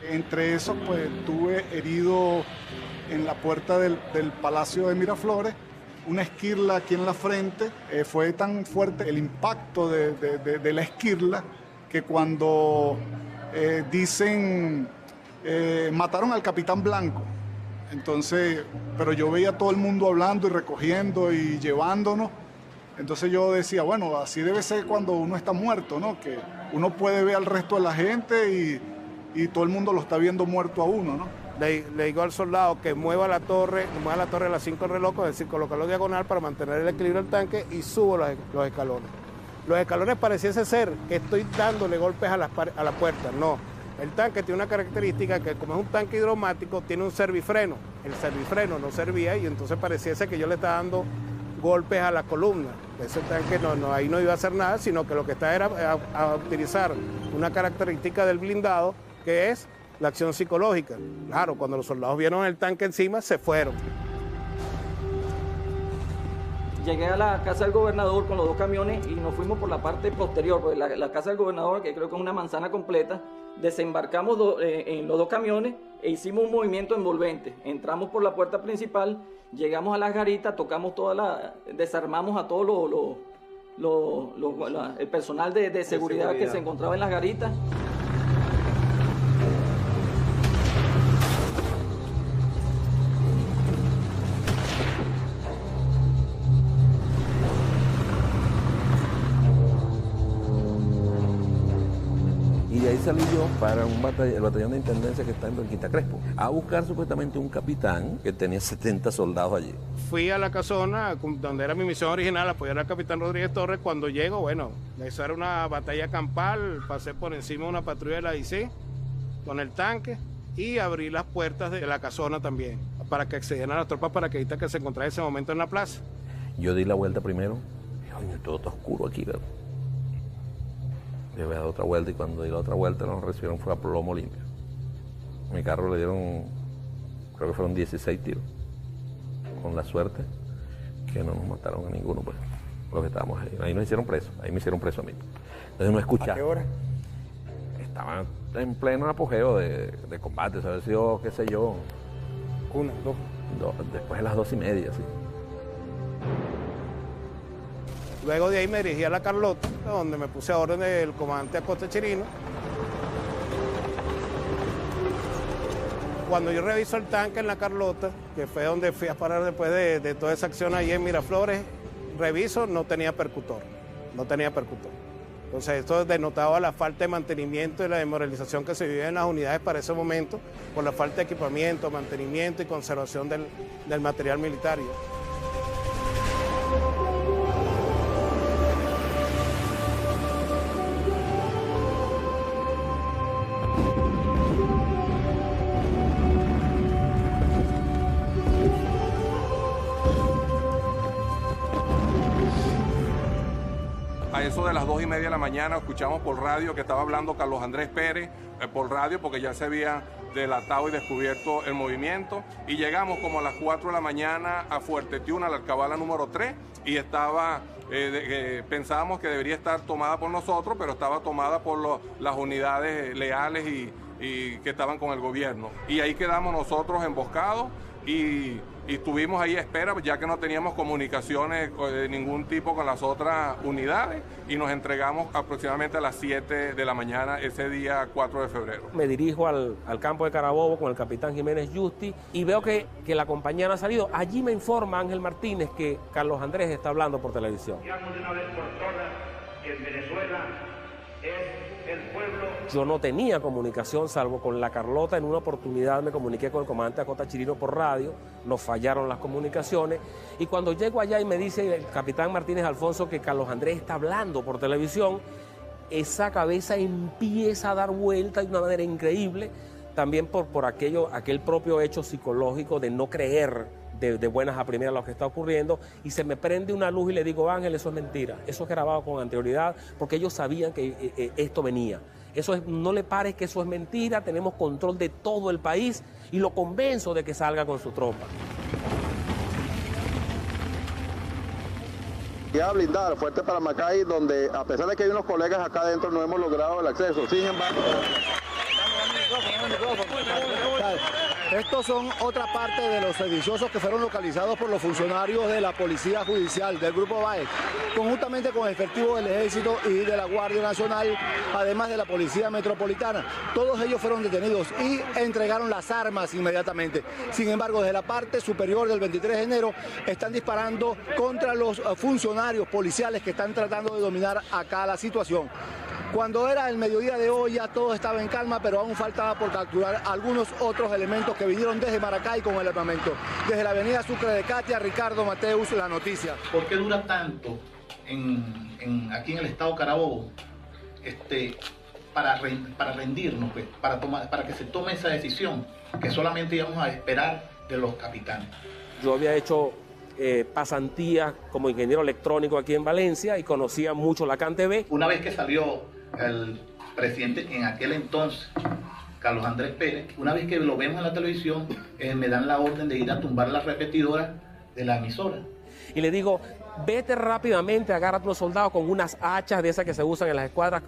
Entre esos, pues tuve herido en la puerta del Palacio de Miraflores, una esquirla aquí en la frente. Fue tan fuerte el impacto de la esquirla que cuando dicen mataron al capitán Blanco, entonces, pero yo veía a todo el mundo hablando y recogiendo y llevándonos. Entonces yo decía, bueno, así debe ser cuando uno está muerto, ¿no? Que uno puede ver al resto de la gente y todo el mundo lo está viendo muerto a uno, ¿no? Le digo al soldado que mueva la torre a las 5 del reloj, es decir, colocarlo diagonal para mantener el equilibrio del tanque, y subo los escalones. Los escalones pareciese ser que estoy dándole golpes a la puerta, no. El tanque tiene una característica que como es un tanque hidromático, tiene un servifreno. El servifreno no servía y entonces pareciese que yo le estaba dando golpes a la columna. Ese tanque ahí no iba a hacer nada, sino que lo que está era a utilizar una característica del blindado, que es la acción psicológica. Claro, cuando los soldados vieron el tanque encima, se fueron. Llegué a la casa del gobernador con los 2 camiones y nos fuimos por la parte posterior, porque la casa del gobernador, que creo que es una manzana completa, desembarcamos en los 2 camiones e hicimos un movimiento envolvente. Entramos por la puerta principal, llegamos a las garitas, tocamos desarmamos a todo el personal de seguridad que se encontraba en las garitas. Y de ahí salí yo para el batallón de intendencia que está en Berquita Crespo, a buscar supuestamente un capitán que tenía 70 soldados allí. Fui a la casona, donde era mi misión original, apoyar al capitán Rodríguez Torres. Cuando llego, bueno, eso era una batalla campal, pasé por encima de una patrulla de la DIC con el tanque y abrí las puertas de la casona también, para que accedieran a las tropas paracaidistas que se encontraban en ese momento en la plaza. Yo di la vuelta primero, y coño, todo está oscuro aquí, ¿verdad? Yo había dado otra vuelta y cuando di la otra vuelta nos recibieron fue a plomo limpio. A mi carro le dieron, creo que fueron 16 tiros. Con la suerte que no nos mataron a ninguno, pues, los que estábamos ahí. Ahí nos hicieron presos, ahí me hicieron preso a mí. Entonces no escuchaba. ¿A qué hora? Estaban en pleno apogeo de combate, o sea, había sido, qué sé yo. 1, 2. Después de las 2:30, sí. Luego de ahí me dirigí a la Carlota, donde me puse a orden del comandante Acosta Chirino. Cuando yo reviso el tanque en la Carlota, que fue donde fui a parar después de toda esa acción allí en Miraflores, reviso, no tenía percutor. Entonces esto denotaba la falta de mantenimiento y la desmoralización que se vivía en las unidades para ese momento, por la falta de equipamiento, mantenimiento y conservación del material militar. A eso de las 2:30 de la mañana escuchamos por radio que estaba hablando Carlos Andrés Pérez, por radio, porque ya se había delatado y descubierto el movimiento, y llegamos como a las 4 de la mañana a Fuerte Tiuna, a la alcabala número 3, y estaba, pensábamos que debería estar tomada por nosotros, pero estaba tomada por las unidades leales y que estaban con el gobierno. Y ahí quedamos nosotros emboscados y estuvimos ahí a espera, ya que no teníamos comunicaciones de ningún tipo con las otras unidades, y nos entregamos aproximadamente a las 7 de la mañana ese día 4 de febrero. Me dirijo al campo de Carabobo con el capitán Jiménez Justi y veo que la compañía no ha salido. Allí me informa Ángel Martínez que Carlos Andrés está hablando por televisión. Digamos de una vez por todas que en Venezuela es el pueblo. Yo no tenía comunicación, salvo con la Carlota. En una oportunidad me comuniqué con el comandante Acosta Chirino por radio, nos fallaron las comunicaciones, y cuando llego allá y me dice el capitán Martínez Alfonso que Carlos Andrés está hablando por televisión, esa cabeza empieza a dar vuelta de una manera increíble, también por aquel propio hecho psicológico de no creer de buenas a primeras lo que está ocurriendo, y se me prende una luz y le digo: Ángel, eso es mentira, eso es grabado con anterioridad, porque ellos sabían que esto venía. No le pares que eso es mentira, tenemos control de todo el país, y lo convenzo de que salga con su tropa. Queda blindada, fuerte para Macay, donde a pesar de que hay unos colegas acá adentro no hemos logrado el acceso. Sin embargo... Estos son otra parte de los sediciosos que fueron localizados por los funcionarios de la Policía Judicial del Grupo Baez, conjuntamente con efectivos del Ejército y de la Guardia Nacional, además de la Policía Metropolitana. Todos ellos fueron detenidos y entregaron las armas inmediatamente. Sin embargo, desde la parte superior del 23 de enero están disparando contra los funcionarios policiales que están tratando de dominar acá la situación. Cuando era el mediodía de hoy ya todo estaba en calma, pero aún faltaba por capturar algunos otros elementos que vinieron desde Maracay con el armamento. Desde la avenida Sucre de Catia, Ricardo Mateus, La Noticia. ¿Por qué dura tanto aquí en el estado Carabobo para rendirnos, pues, para que se tome esa decisión, que solamente íbamos a esperar de los capitanes. Yo había hecho pasantías como ingeniero electrónico aquí en Valencia y conocía mucho la CanTV. Una vez que salió el presidente en aquel entonces, Carlos Andrés Pérez, una vez que lo vemos en la televisión, me dan la orden de ir a tumbar la repetidora de la emisora. Y le digo, vete rápidamente, agárrate unos soldados con unas hachas de esas que se usan en las escuadras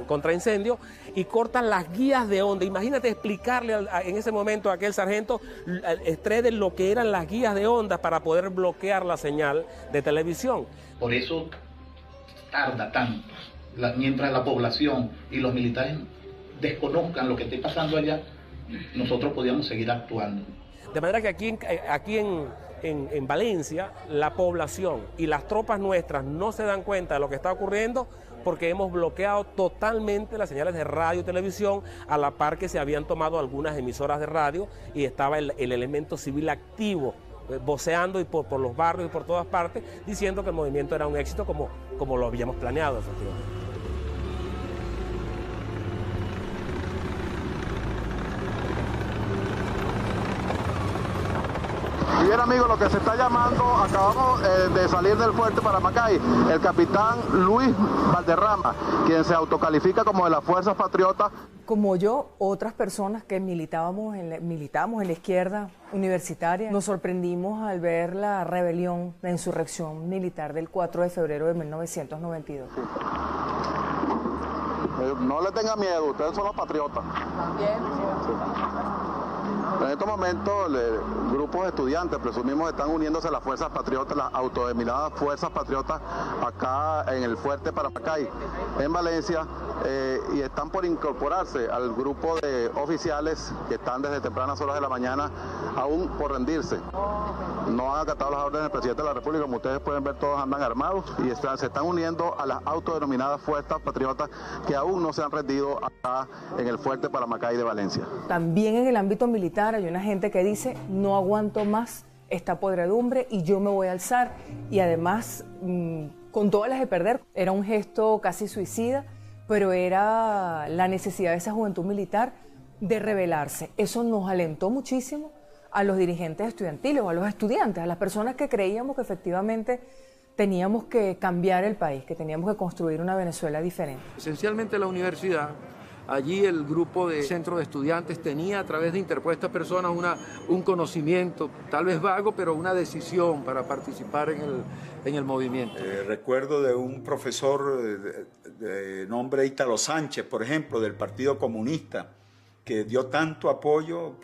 contra incendios y cortan las guías de onda. Imagínate explicarle en ese momento a aquel sargento de lo que eran las guías de onda para poder bloquear la señal de televisión. Por eso tarda tanto. Mientras la población y los militares desconozcan lo que esté pasando allá, nosotros podíamos seguir actuando. De manera que aquí en Valencia, la población y las tropas nuestras no se dan cuenta de lo que está ocurriendo porque hemos bloqueado totalmente las señales de radio y televisión, a la par que se habían tomado algunas emisoras de radio y estaba el elemento civil activo, voceando y por los barrios y por todas partes, diciendo que el movimiento era un éxito como lo habíamos planeado, efectivamente. Y bien, amigos, lo que se está llamando, acabamos de salir del fuerte Paramacay, el capitán Luis Valderrama, quien se autocalifica como de las Fuerzas Patriotas. Como yo, otras personas que militábamos en la izquierda universitaria, nos sorprendimos al ver la rebelión, la insurrección militar del 4 de febrero de 1992. No le tenga miedo, ustedes son los patriotas. También. En estos momentos, grupos de estudiantes, presumimos, están uniéndose a las Fuerzas Patriotas, las autodenominadas Fuerzas Patriotas, acá en el fuerte Paramacay, en Valencia, y están por incorporarse al grupo de oficiales que están desde tempranas horas de la mañana, aún por rendirse. No han acatado las órdenes del presidente de la República, como ustedes pueden ver, todos andan armados y se están uniendo a las autodenominadas Fuerzas Patriotas que aún no se han rendido acá en el fuerte Paramacay de Valencia. También en el ámbito militar hay una gente que dice, no aguanto más esta podredumbre y yo me voy a alzar, y además con todas las de perder. Era un gesto casi suicida, pero era la necesidad de esa juventud militar de rebelarse. Eso nos alentó muchísimo a los dirigentes estudiantiles o a los estudiantes, a las personas que creíamos que efectivamente teníamos que cambiar el país, que teníamos que construir una Venezuela diferente. Esencialmente la universidad, allí el grupo de centro de estudiantes tenía a través de interpuestas personas un conocimiento, tal vez vago, pero una decisión para participar en el movimiento. Recuerdo de un profesor de nombre Ítalo Sánchez, por ejemplo, del Partido Comunista, que dio tanto apoyo,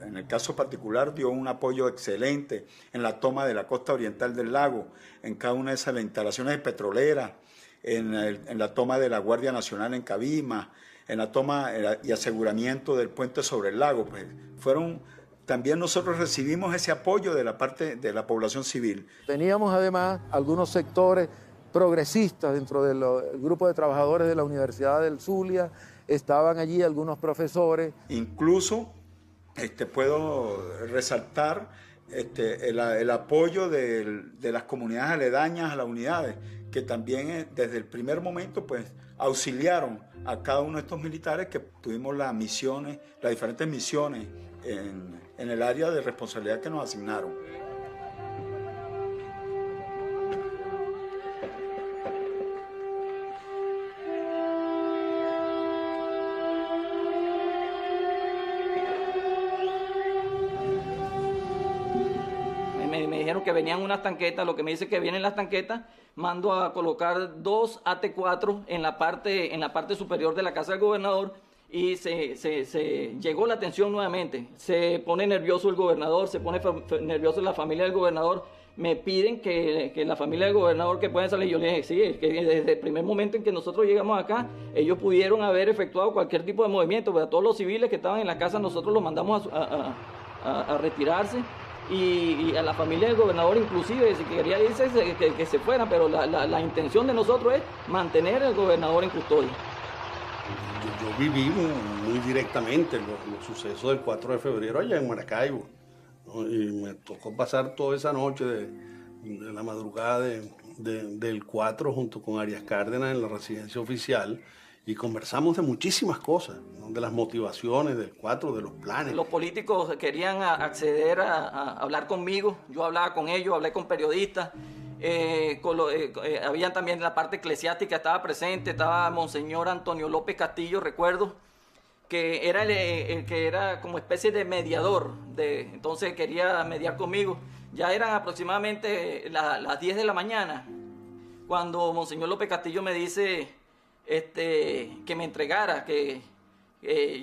en el caso particular dio un apoyo excelente en la toma de la costa oriental del lago, en cada una de esas instalaciones petroleras, en la toma de la Guardia Nacional en Cabima, en la toma y aseguramiento del puente sobre el lago. Pues también nosotros recibimos ese apoyo de la parte de la población civil. Teníamos además algunos sectores progresistas dentro del grupo de trabajadores de la Universidad del Zulia, estaban allí algunos profesores. Incluso puedo resaltar el apoyo de las comunidades aledañas a las unidades, que también desde el primer momento pues auxiliaron a cada uno de estos militares, que tuvimos las diferentes misiones en el área de responsabilidad que nos asignaron. Me dijeron que venían unas tanquetas. Lo que me dice que vienen las tanquetas, mando a colocar 2 AT4 en la parte superior de la casa del gobernador, y se llegó la atención nuevamente. Se pone nervioso el gobernador, se pone nervioso la familia del gobernador. Me piden que la familia del gobernador que puedan salir. Yo les dije, sí, que desde el primer momento en que nosotros llegamos acá, ellos pudieron haber efectuado cualquier tipo de movimiento, pero a todos los civiles que estaban en la casa nosotros los mandamos a retirarse. Y a la familia del gobernador inclusive, si quería irse, que se fueran, pero la intención de nosotros es mantener al gobernador en custodia. Yo viví muy directamente los sucesos del 4 de febrero allá en Maracaibo, ¿no? Y me tocó pasar toda esa noche de la madrugada del 4 junto con Arias Cárdenas en la residencia oficial, y conversamos de muchísimas cosas, ¿no? De las motivaciones, del 4, de los planes. Los políticos querían acceder a hablar conmigo, yo hablaba con ellos, hablé con periodistas, habían también la parte eclesiástica, estaba presente, estaba Monseñor Antonio López Castillo, recuerdo, que era el que era como especie de mediador, entonces quería mediar conmigo. Ya eran aproximadamente las 10 de la mañana, cuando Monseñor López Castillo me dice que me entregara, que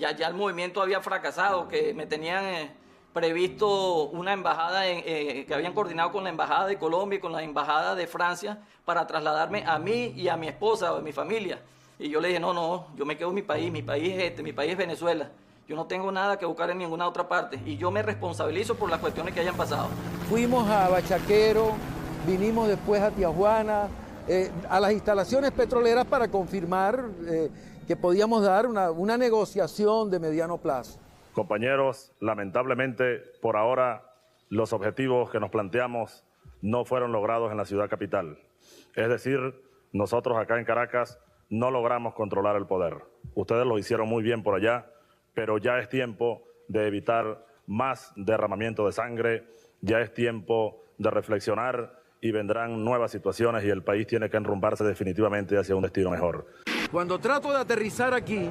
ya el movimiento había fracasado, que me tenían previsto una embajada, que habían coordinado con la Embajada de Colombia y con la Embajada de Francia para trasladarme a mí y a mi esposa, a mi familia. Y yo le dije, no, yo me quedo en mi país es Venezuela. Yo no tengo nada que buscar en ninguna otra parte y yo me responsabilizo por las cuestiones que hayan pasado. Fuimos a Bachaquero, vinimos después a Tijuana, a las instalaciones petroleras para confirmar que podíamos dar una negociación de mediano plazo. Compañeros, lamentablemente por ahora los objetivos que nos planteamos no fueron logrados en la ciudad capital. Es decir, nosotros acá en Caracas no logramos controlar el poder. Ustedes lo hicieron muy bien por allá, pero ya es tiempo de evitar más derramamiento de sangre, ya es tiempo de reflexionar y vendrán nuevas situaciones y el país tiene que enrumbarse definitivamente hacia un destino mejor. Cuando trato de aterrizar aquí,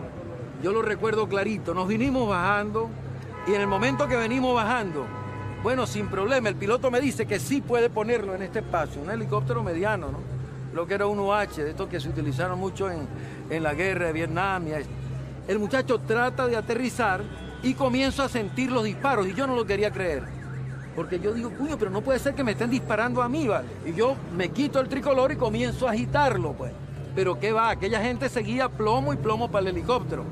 yo lo recuerdo clarito, nos vinimos bajando y en el momento que venimos bajando, bueno, sin problema, el piloto me dice que sí puede ponerlo en este espacio, un helicóptero mediano, ¿no? Lo que era un UH, de estos que se utilizaron mucho en la guerra de Vietnam. El muchacho trata de aterrizar y comienzo a sentir los disparos y yo no lo quería creer. Porque yo digo, cuño, pero no puede ser que me estén disparando a mí, ¿vale? Y yo me quito el tricolor y comienzo a agitarlo, pues. Pero qué va, aquella gente seguía plomo y plomo para el helicóptero.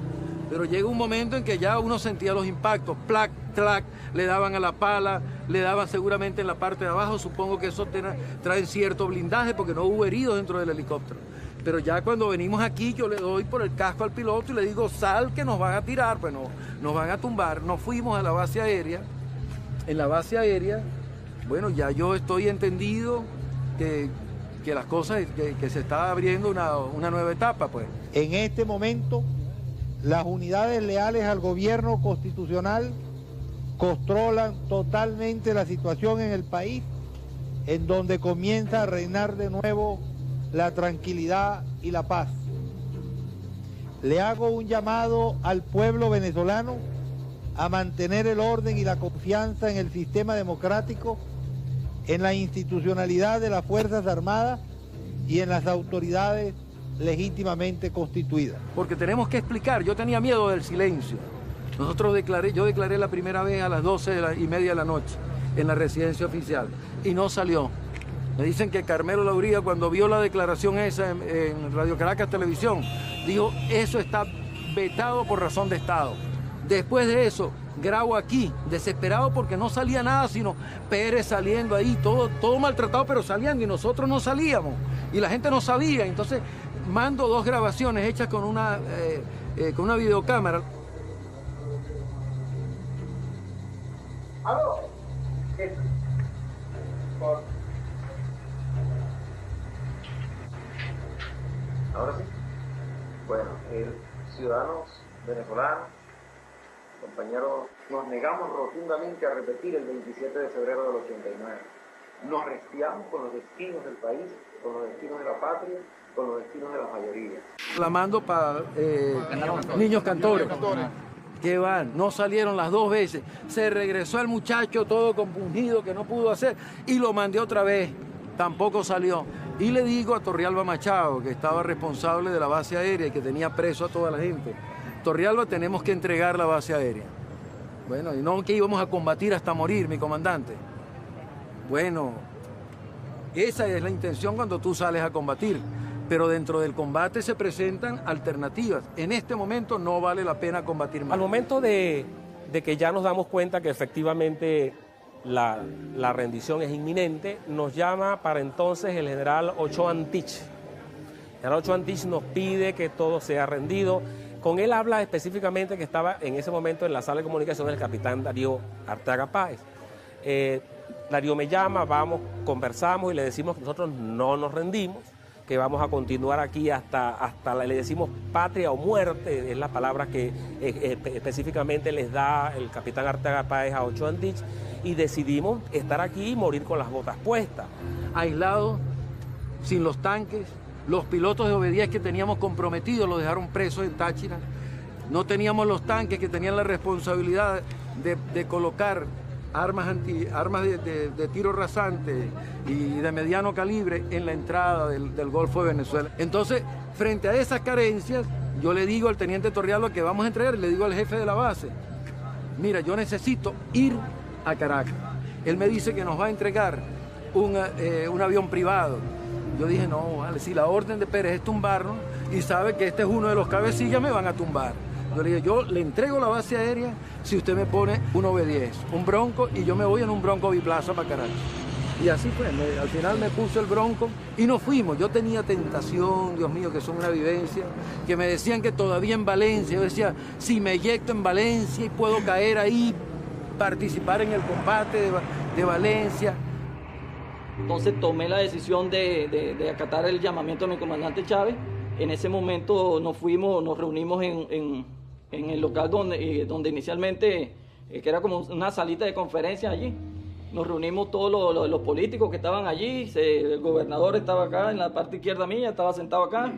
Pero llega un momento en que ya uno sentía los impactos, plac, clac, le daban a la pala, le daban seguramente en la parte de abajo, supongo que eso trae cierto blindaje porque no hubo heridos dentro del helicóptero. Pero ya cuando venimos aquí yo le doy por el casco al piloto y le digo, sal que nos van a tirar, pues nos van a tumbar. Nos fuimos a la base aérea. En la base aérea, bueno, ya yo estoy entendido que las cosas, que se está abriendo una nueva etapa, pues. En este momento, las unidades leales al gobierno constitucional controlan totalmente la situación en el país, en donde comienza a reinar de nuevo la tranquilidad y la paz. Le hago un llamado al pueblo venezolano a mantener el orden y la confianza en el sistema democrático, en la institucionalidad de las Fuerzas Armadas y en las autoridades legítimamente constituidas. Porque tenemos que explicar, yo tenía miedo del silencio. Yo declaré la primera vez a las 12:30 de la noche en la residencia oficial y no salió. Me dicen que Carmelo Lauría, cuando vio la declaración esa en Radio Caracas Televisión, dijo, eso está vetado por razón de Estado. Después de eso, grabo aquí, desesperado porque no salía nada, sino Pérez saliendo ahí, todo maltratado, pero saliendo y nosotros no salíamos. Y la gente no sabía, entonces mando 2 grabaciones hechas con una videocámara. ¿Aló? Ahora sí. Bueno, ciudadanos venezolanos, compañeros, nos negamos rotundamente a repetir el 27 de febrero del 89. Nos restiamos con los destinos del país, con los destinos de la patria, con los destinos de las mayorías. Clamando para niños cantores. Que van, no salieron las 2 veces. Se regresó el muchacho todo compungido que no pudo hacer y lo mandé otra vez. Tampoco salió. Y le digo a Torrealba Machado, que estaba responsable de la base aérea y que tenía preso a toda la gente, Torrealba, tenemos que entregar la base aérea. Bueno, y no que íbamos a combatir hasta morir, mi comandante. Bueno, esa es la intención cuando tú sales a combatir. Pero dentro del combate se presentan alternativas. En este momento no vale la pena combatir más. Al momento de que ya nos damos cuenta que efectivamente la rendición es inminente, nos llama para entonces el general Ochoa Antich. El general Ochoa Antich nos pide que todo sea rendido. Con él habla específicamente que estaba en ese momento en la sala de comunicación el capitán Darío Arteaga Páez. Darío me llama, vamos, conversamos y le decimos que nosotros no nos rendimos, que vamos a continuar aquí hasta le decimos patria o muerte, es la palabra que específicamente les da el capitán Arteaga Páez a Ochoa Andich, y decidimos estar aquí y morir con las botas puestas. Aislados, sin los tanques, los pilotos de Obedías que teníamos comprometidos los dejaron presos en Táchira, no teníamos los tanques que tenían la responsabilidad de colocar armas de tiro rasante y de mediano calibre en la entrada del Golfo de Venezuela. Entonces, frente a esas carencias, yo le digo al teniente Torrialba que vamos a entregar, le digo al jefe de la base, mira, yo necesito ir a Caracas. Él me dice que nos va a entregar un avión privado. Yo dije, no, vale, si la orden de Pérez es tumbarnos y sabe que este es uno de los cabecillas, me van a tumbar. Yo le dije, yo le entrego la base aérea si usted me pone un OB-10, un Bronco, y yo me voy en un Bronco biplaza para Caracas. Y así fue, al final me puse el Bronco y nos fuimos. Yo tenía tentación, Dios mío, que son una vivencia, que me decían que todavía en Valencia, yo decía, si me eyecto en Valencia y puedo caer ahí, participar en el combate de Valencia. Entonces tomé la decisión de acatar el llamamiento de mi comandante Chávez. En ese momento nos reunimos en el local donde inicialmente, que era como una salita de conferencia allí. Nos reunimos todos los políticos que estaban allí. El gobernador estaba acá en la parte izquierda mía, estaba sentado acá.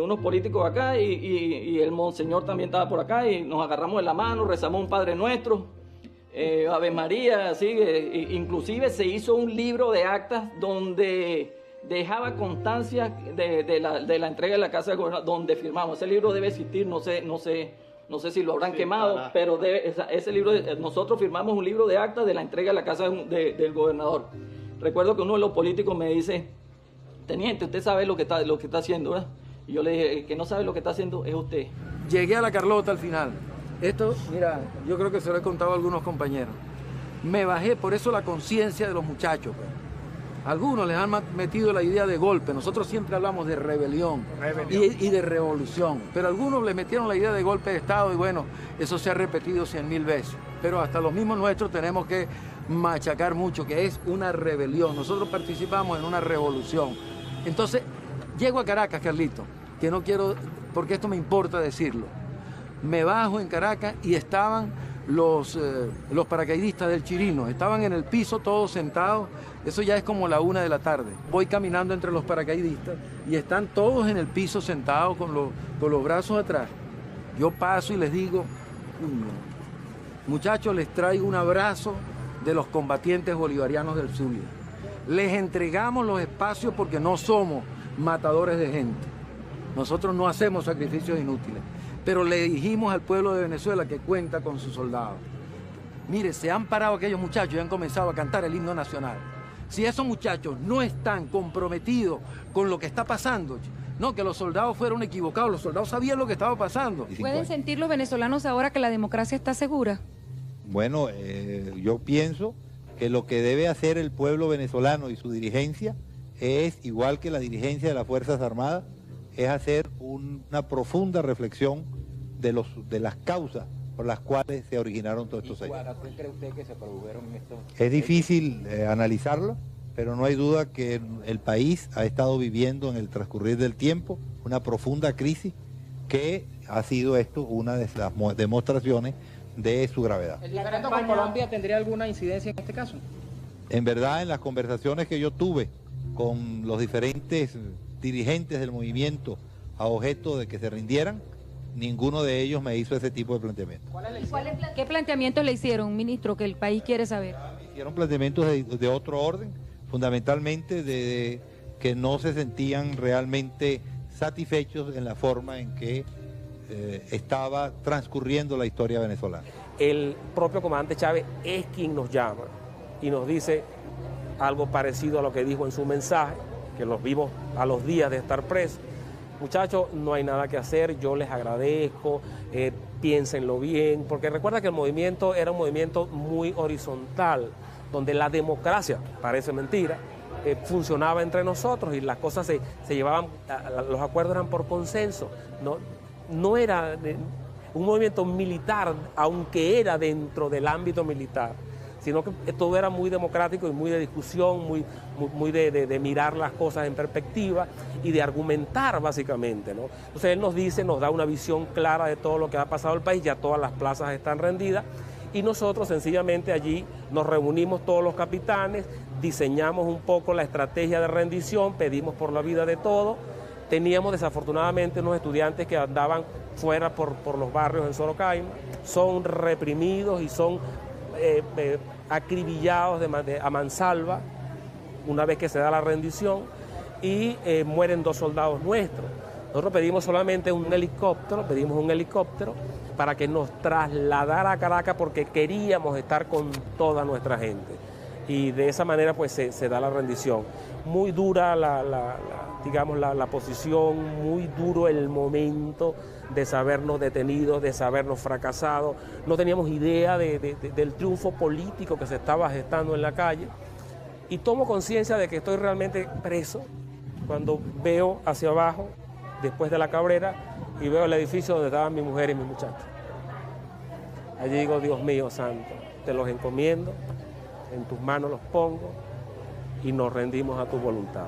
Unos políticos acá y el monseñor también estaba por acá, y nos agarramos de la mano, rezamos un Padre Nuestro, Ave María, así. Inclusive se hizo un libro de actas donde dejaba constancia de la entrega de la casa del gobernador, donde firmamos. Ese libro debe existir, no sé si lo habrán quemado, pero ese libro, nosotros firmamos un libro de actas de la entrega de la casa del gobernador. Recuerdo que uno de los políticos me dice, teniente, usted sabe lo que está haciendo, ¿verdad? Y yo le dije, que no sabe lo que está haciendo es usted. Llegué a la Carlota al final. Esto, mira, yo creo que se lo he contado a algunos compañeros. Me bajé, por eso la conciencia de los muchachos, pues. Algunos les han metido la idea de golpe. Nosotros siempre hablamos de rebelión. Y de revolución. Pero algunos le metieron la idea de golpe de Estado y bueno, eso se ha repetido 100.000 veces. Pero hasta los mismos nuestros tenemos que machacar mucho, que es una rebelión. Nosotros participamos en una revolución. Entonces, llego a Caracas, Carlito, que no quiero, porque esto me importa decirlo. Me bajo en Caracas y estaban los paracaidistas del Chirino, estaban en el piso todos sentados. Eso ya es como la 1 de la tarde. Voy caminando entre los paracaidistas y están todos en el piso sentados con los brazos atrás. Yo paso y les digo, muchachos, les traigo un abrazo de los combatientes bolivarianos del Zulia. Les entregamos los espacios porque no somos matadores de gente. Nosotros no hacemos sacrificios inútiles. Pero le dijimos al pueblo de Venezuela que cuenta con sus soldados. Mire, se han parado aquellos muchachos y han comenzado a cantar el himno nacional. Si esos muchachos no están comprometidos con lo que está pasando, no, que los soldados fueron equivocados, los soldados sabían lo que estaba pasando. ¿Pueden sentir los venezolanos ahora que la democracia está segura? Bueno, yo pienso que lo que debe hacer el pueblo venezolano y su dirigencia es, igual que la dirigencia de las Fuerzas Armadas, es hacer una profunda reflexión de las causas por las cuales se originaron todos estos hechos. ¿Qué cree usted que se produjeron estos? Es difícil analizarlo, pero no hay duda que el país ha estado viviendo en el transcurrir del tiempo una profunda crisis que ha sido esto una de las demostraciones de su gravedad. ¿El diferendo con Colombia tendría alguna incidencia en este caso? En verdad, en las conversaciones que yo tuve con los diferentes dirigentes del movimiento a objeto de que se rindieran, ninguno de ellos me hizo ese tipo de planteamiento. ¿Qué planteamientos le hicieron, ministro, que el país quiere saber? Hicieron planteamientos de otro orden, fundamentalmente de que no se sentían realmente satisfechos en la forma en que estaba transcurriendo la historia venezolana. El propio comandante Chávez es quien nos llama y nos dice algo parecido a lo que dijo en su mensaje, que los vimos a los días de estar presos. Muchachos, no hay nada que hacer, yo les agradezco, piénsenlo bien, porque recuerda que el movimiento era un movimiento muy horizontal, donde la democracia, parece mentira, funcionaba entre nosotros y las cosas se llevaban, los acuerdos eran por consenso, no era un movimiento militar, aunque era dentro del ámbito militar. sino que todo era muy democrático y muy de discusión, muy de mirar las cosas en perspectiva y de argumentar básicamente, ¿no? Entonces él nos dice, nos da una visión clara de todo lo que ha pasado en el país, ya todas las plazas están rendidas y nosotros sencillamente allí nos reunimos todos los capitanes, diseñamos un poco la estrategia de rendición, pedimos por la vida de todos. Teníamos desafortunadamente unos estudiantes que andaban fuera por los barrios en Sorocaima, son reprimidos y son acribillados a mansalva una vez que se da la rendición y mueren 2 soldados nuestros. Nosotros pedimos solamente un helicóptero, para que nos trasladara a Caracas porque queríamos estar con toda nuestra gente. Y de esa manera pues se da la rendición. Muy dura la posición, muy duro el momento de sabernos detenidos, de sabernos fracasados. No teníamos idea del triunfo político que se estaba gestando en la calle. Y tomo conciencia de que estoy realmente preso cuando veo hacia abajo, después de la Cabrera, y veo el edificio donde estaban mi mujer y mi muchacho. Allí digo, Dios mío santo, te los encomiendo, en tus manos los pongo y nos rendimos a tu voluntad.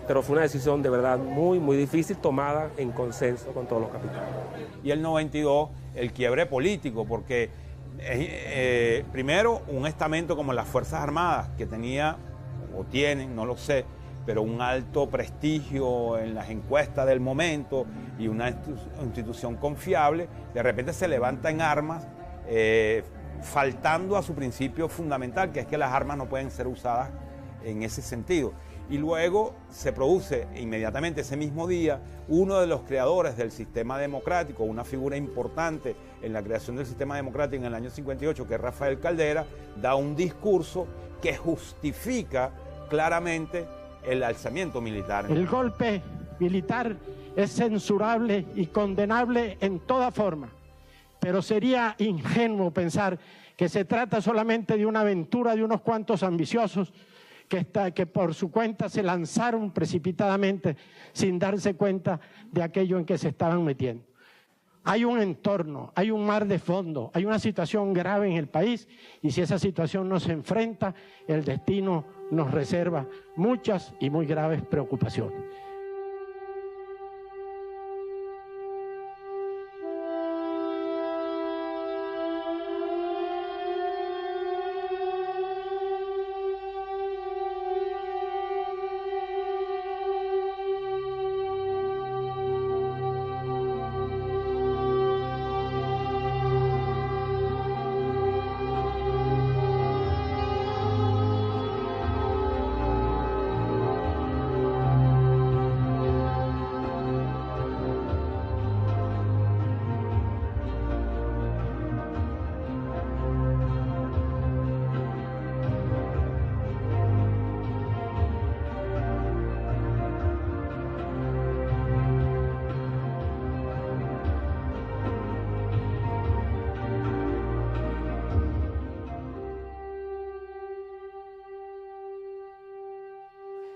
Pero fue una decisión de verdad muy, muy difícil, tomada en consenso con todos los capitanes. Y el 92, el quiebre político, porque primero un estamento como las Fuerzas Armadas, que tenía, o tienen, no lo sé, pero un alto prestigio en las encuestas del momento y una institución confiable, de repente se levanta en armas, faltando a su principio fundamental, que es que las armas no pueden ser usadas en ese sentido. Y luego se produce inmediatamente ese mismo día uno de los creadores del sistema democrático, una figura importante en la creación del sistema democrático en el año 58, que es Rafael Caldera, da un discurso que justifica claramente el alzamiento militar. El golpe militar es censurable y condenable en toda forma, pero sería ingenuo pensar que se trata solamente de una aventura de unos cuantos ambiciosos que por su cuenta se lanzaron precipitadamente sin darse cuenta de aquello en que se estaban metiendo. Hay un entorno, hay un mar de fondo, hay una situación grave en el país y si esa situación no se enfrenta, el destino nos reserva muchas y muy graves preocupaciones.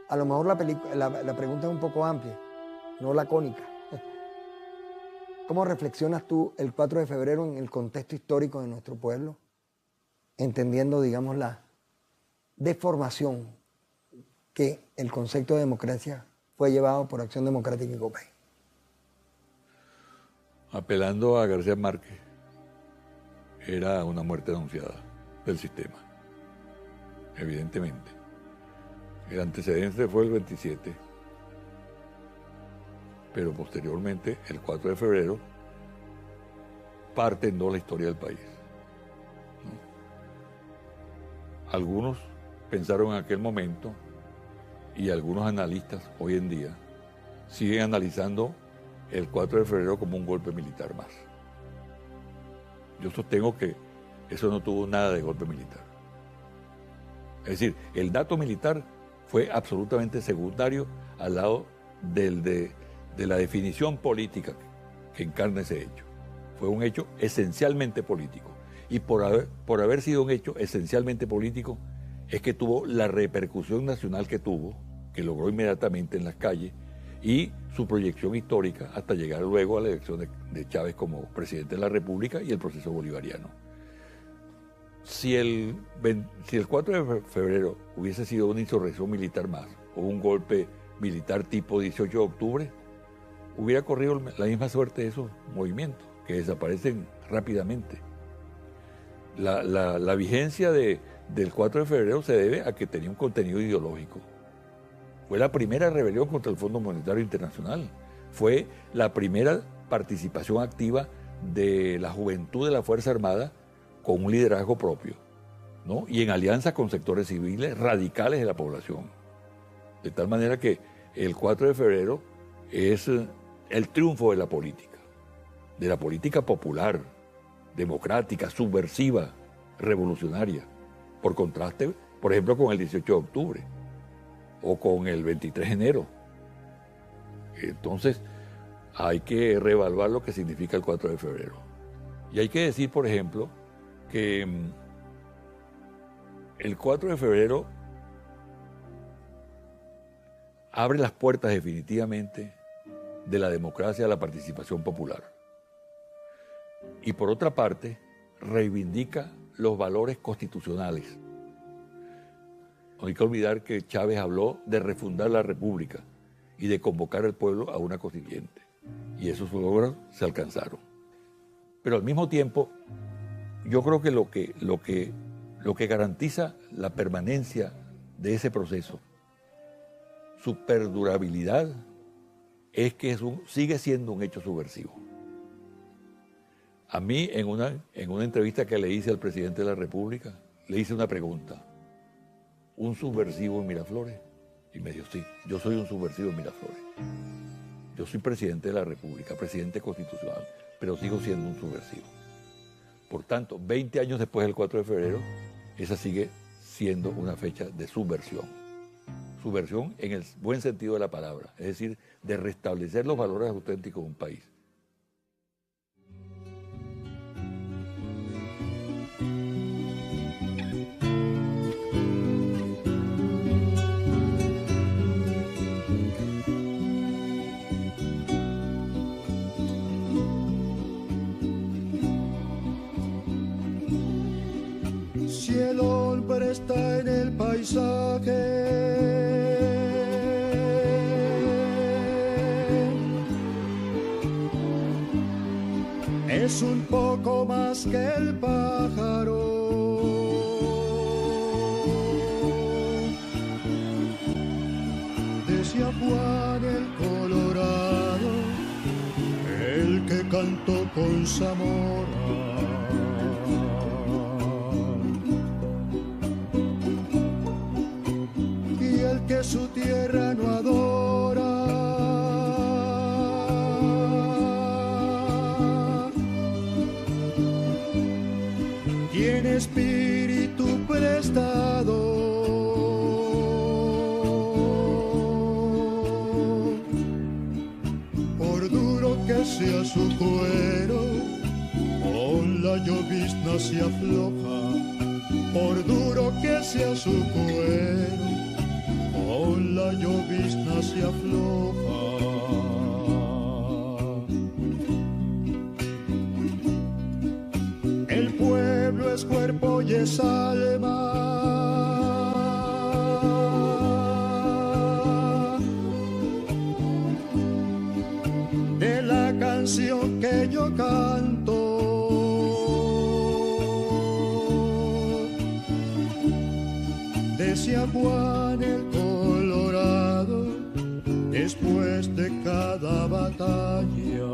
A lo mejor la pregunta es un poco amplia, no lacónica. ¿Cómo reflexionas tú el 4 de febrero en el contexto histórico de nuestro pueblo? Entendiendo, digamos, la deformación que el concepto de democracia fue llevado por Acción Democrática y COPEI. Apelando a García Márquez, era una muerte anunciada del sistema, evidentemente. El antecedente fue el 27, pero posteriormente, el 4 de febrero, parte en dos la historia del país, ¿no? Algunos pensaron en aquel momento, y algunos analistas hoy en día siguen analizando el 4 de febrero como un golpe militar más. Yo sostengo que eso no tuvo nada de golpe militar. Es decir, el dato militar fue absolutamente secundario al lado de la definición política que encarna ese hecho. Fue un hecho esencialmente político. Y por haber sido un hecho esencialmente político, es que tuvo la repercusión nacional que tuvo, que logró inmediatamente en las calles, y su proyección histórica hasta llegar luego a la elección de Chávez como presidente de la República y el proceso bolivariano. Si el 4 de febrero hubiese sido una insurrección militar más o un golpe militar tipo 18 de octubre, hubiera corrido la misma suerte de esos movimientos, que desaparecen rápidamente. La vigencia del 4 de febrero se debe a que tenía un contenido ideológico. Fue la primera rebelión contra el Fondo Monetario Internacional. Fue la primera participación activa de la juventud de la Fuerza Armada con un liderazgo propio, ¿no? Y en alianza con sectores civiles radicales de la población. De tal manera que el 4 de febrero es el triunfo de la política popular, democrática, subversiva, revolucionaria, por contraste, por ejemplo, con el 18 de octubre o con el 23 de enero. Entonces, hay que reevaluar lo que significa el 4 de febrero. Y hay que decir, por ejemplo, que el 4 de febrero abre las puertas definitivamente de la democracia a la participación popular. Y por otra parte, reivindica los valores constitucionales. No hay que olvidar que Chávez habló de refundar la República y de convocar al pueblo a una constituyente. Y esos logros se alcanzaron. Pero al mismo tiempo, yo creo que lo que garantiza la permanencia de ese proceso, su perdurabilidad, es que sigue siendo un hecho subversivo. A mí, en una entrevista que le hice al presidente de la República, le hice una pregunta: ¿un subversivo en Miraflores? Y me dijo: sí, yo soy un subversivo en Miraflores. Yo soy presidente de la República, presidente constitucional, pero sigo siendo un subversivo. Por tanto, 20 años después del 4 de febrero, esa sigue siendo una fecha de subversión. Subversión en el buen sentido de la palabra, es decir, de restablecer los valores auténticos de un país. Si el hombre está en el paisaje, es un poco más que el pájaro. Decía Juan el Colorado, el que cantó con Zamora. Que su tierra no adora, tiene espíritu prestado, por duro que sea su cuero, con la llovizna se afloja, por duro que sea su cuero, con la llovizna se afloja. El pueblo es cuerpo y es alma, de la canción que yo canto. Decía Juan el Colorado, después de cada batalla,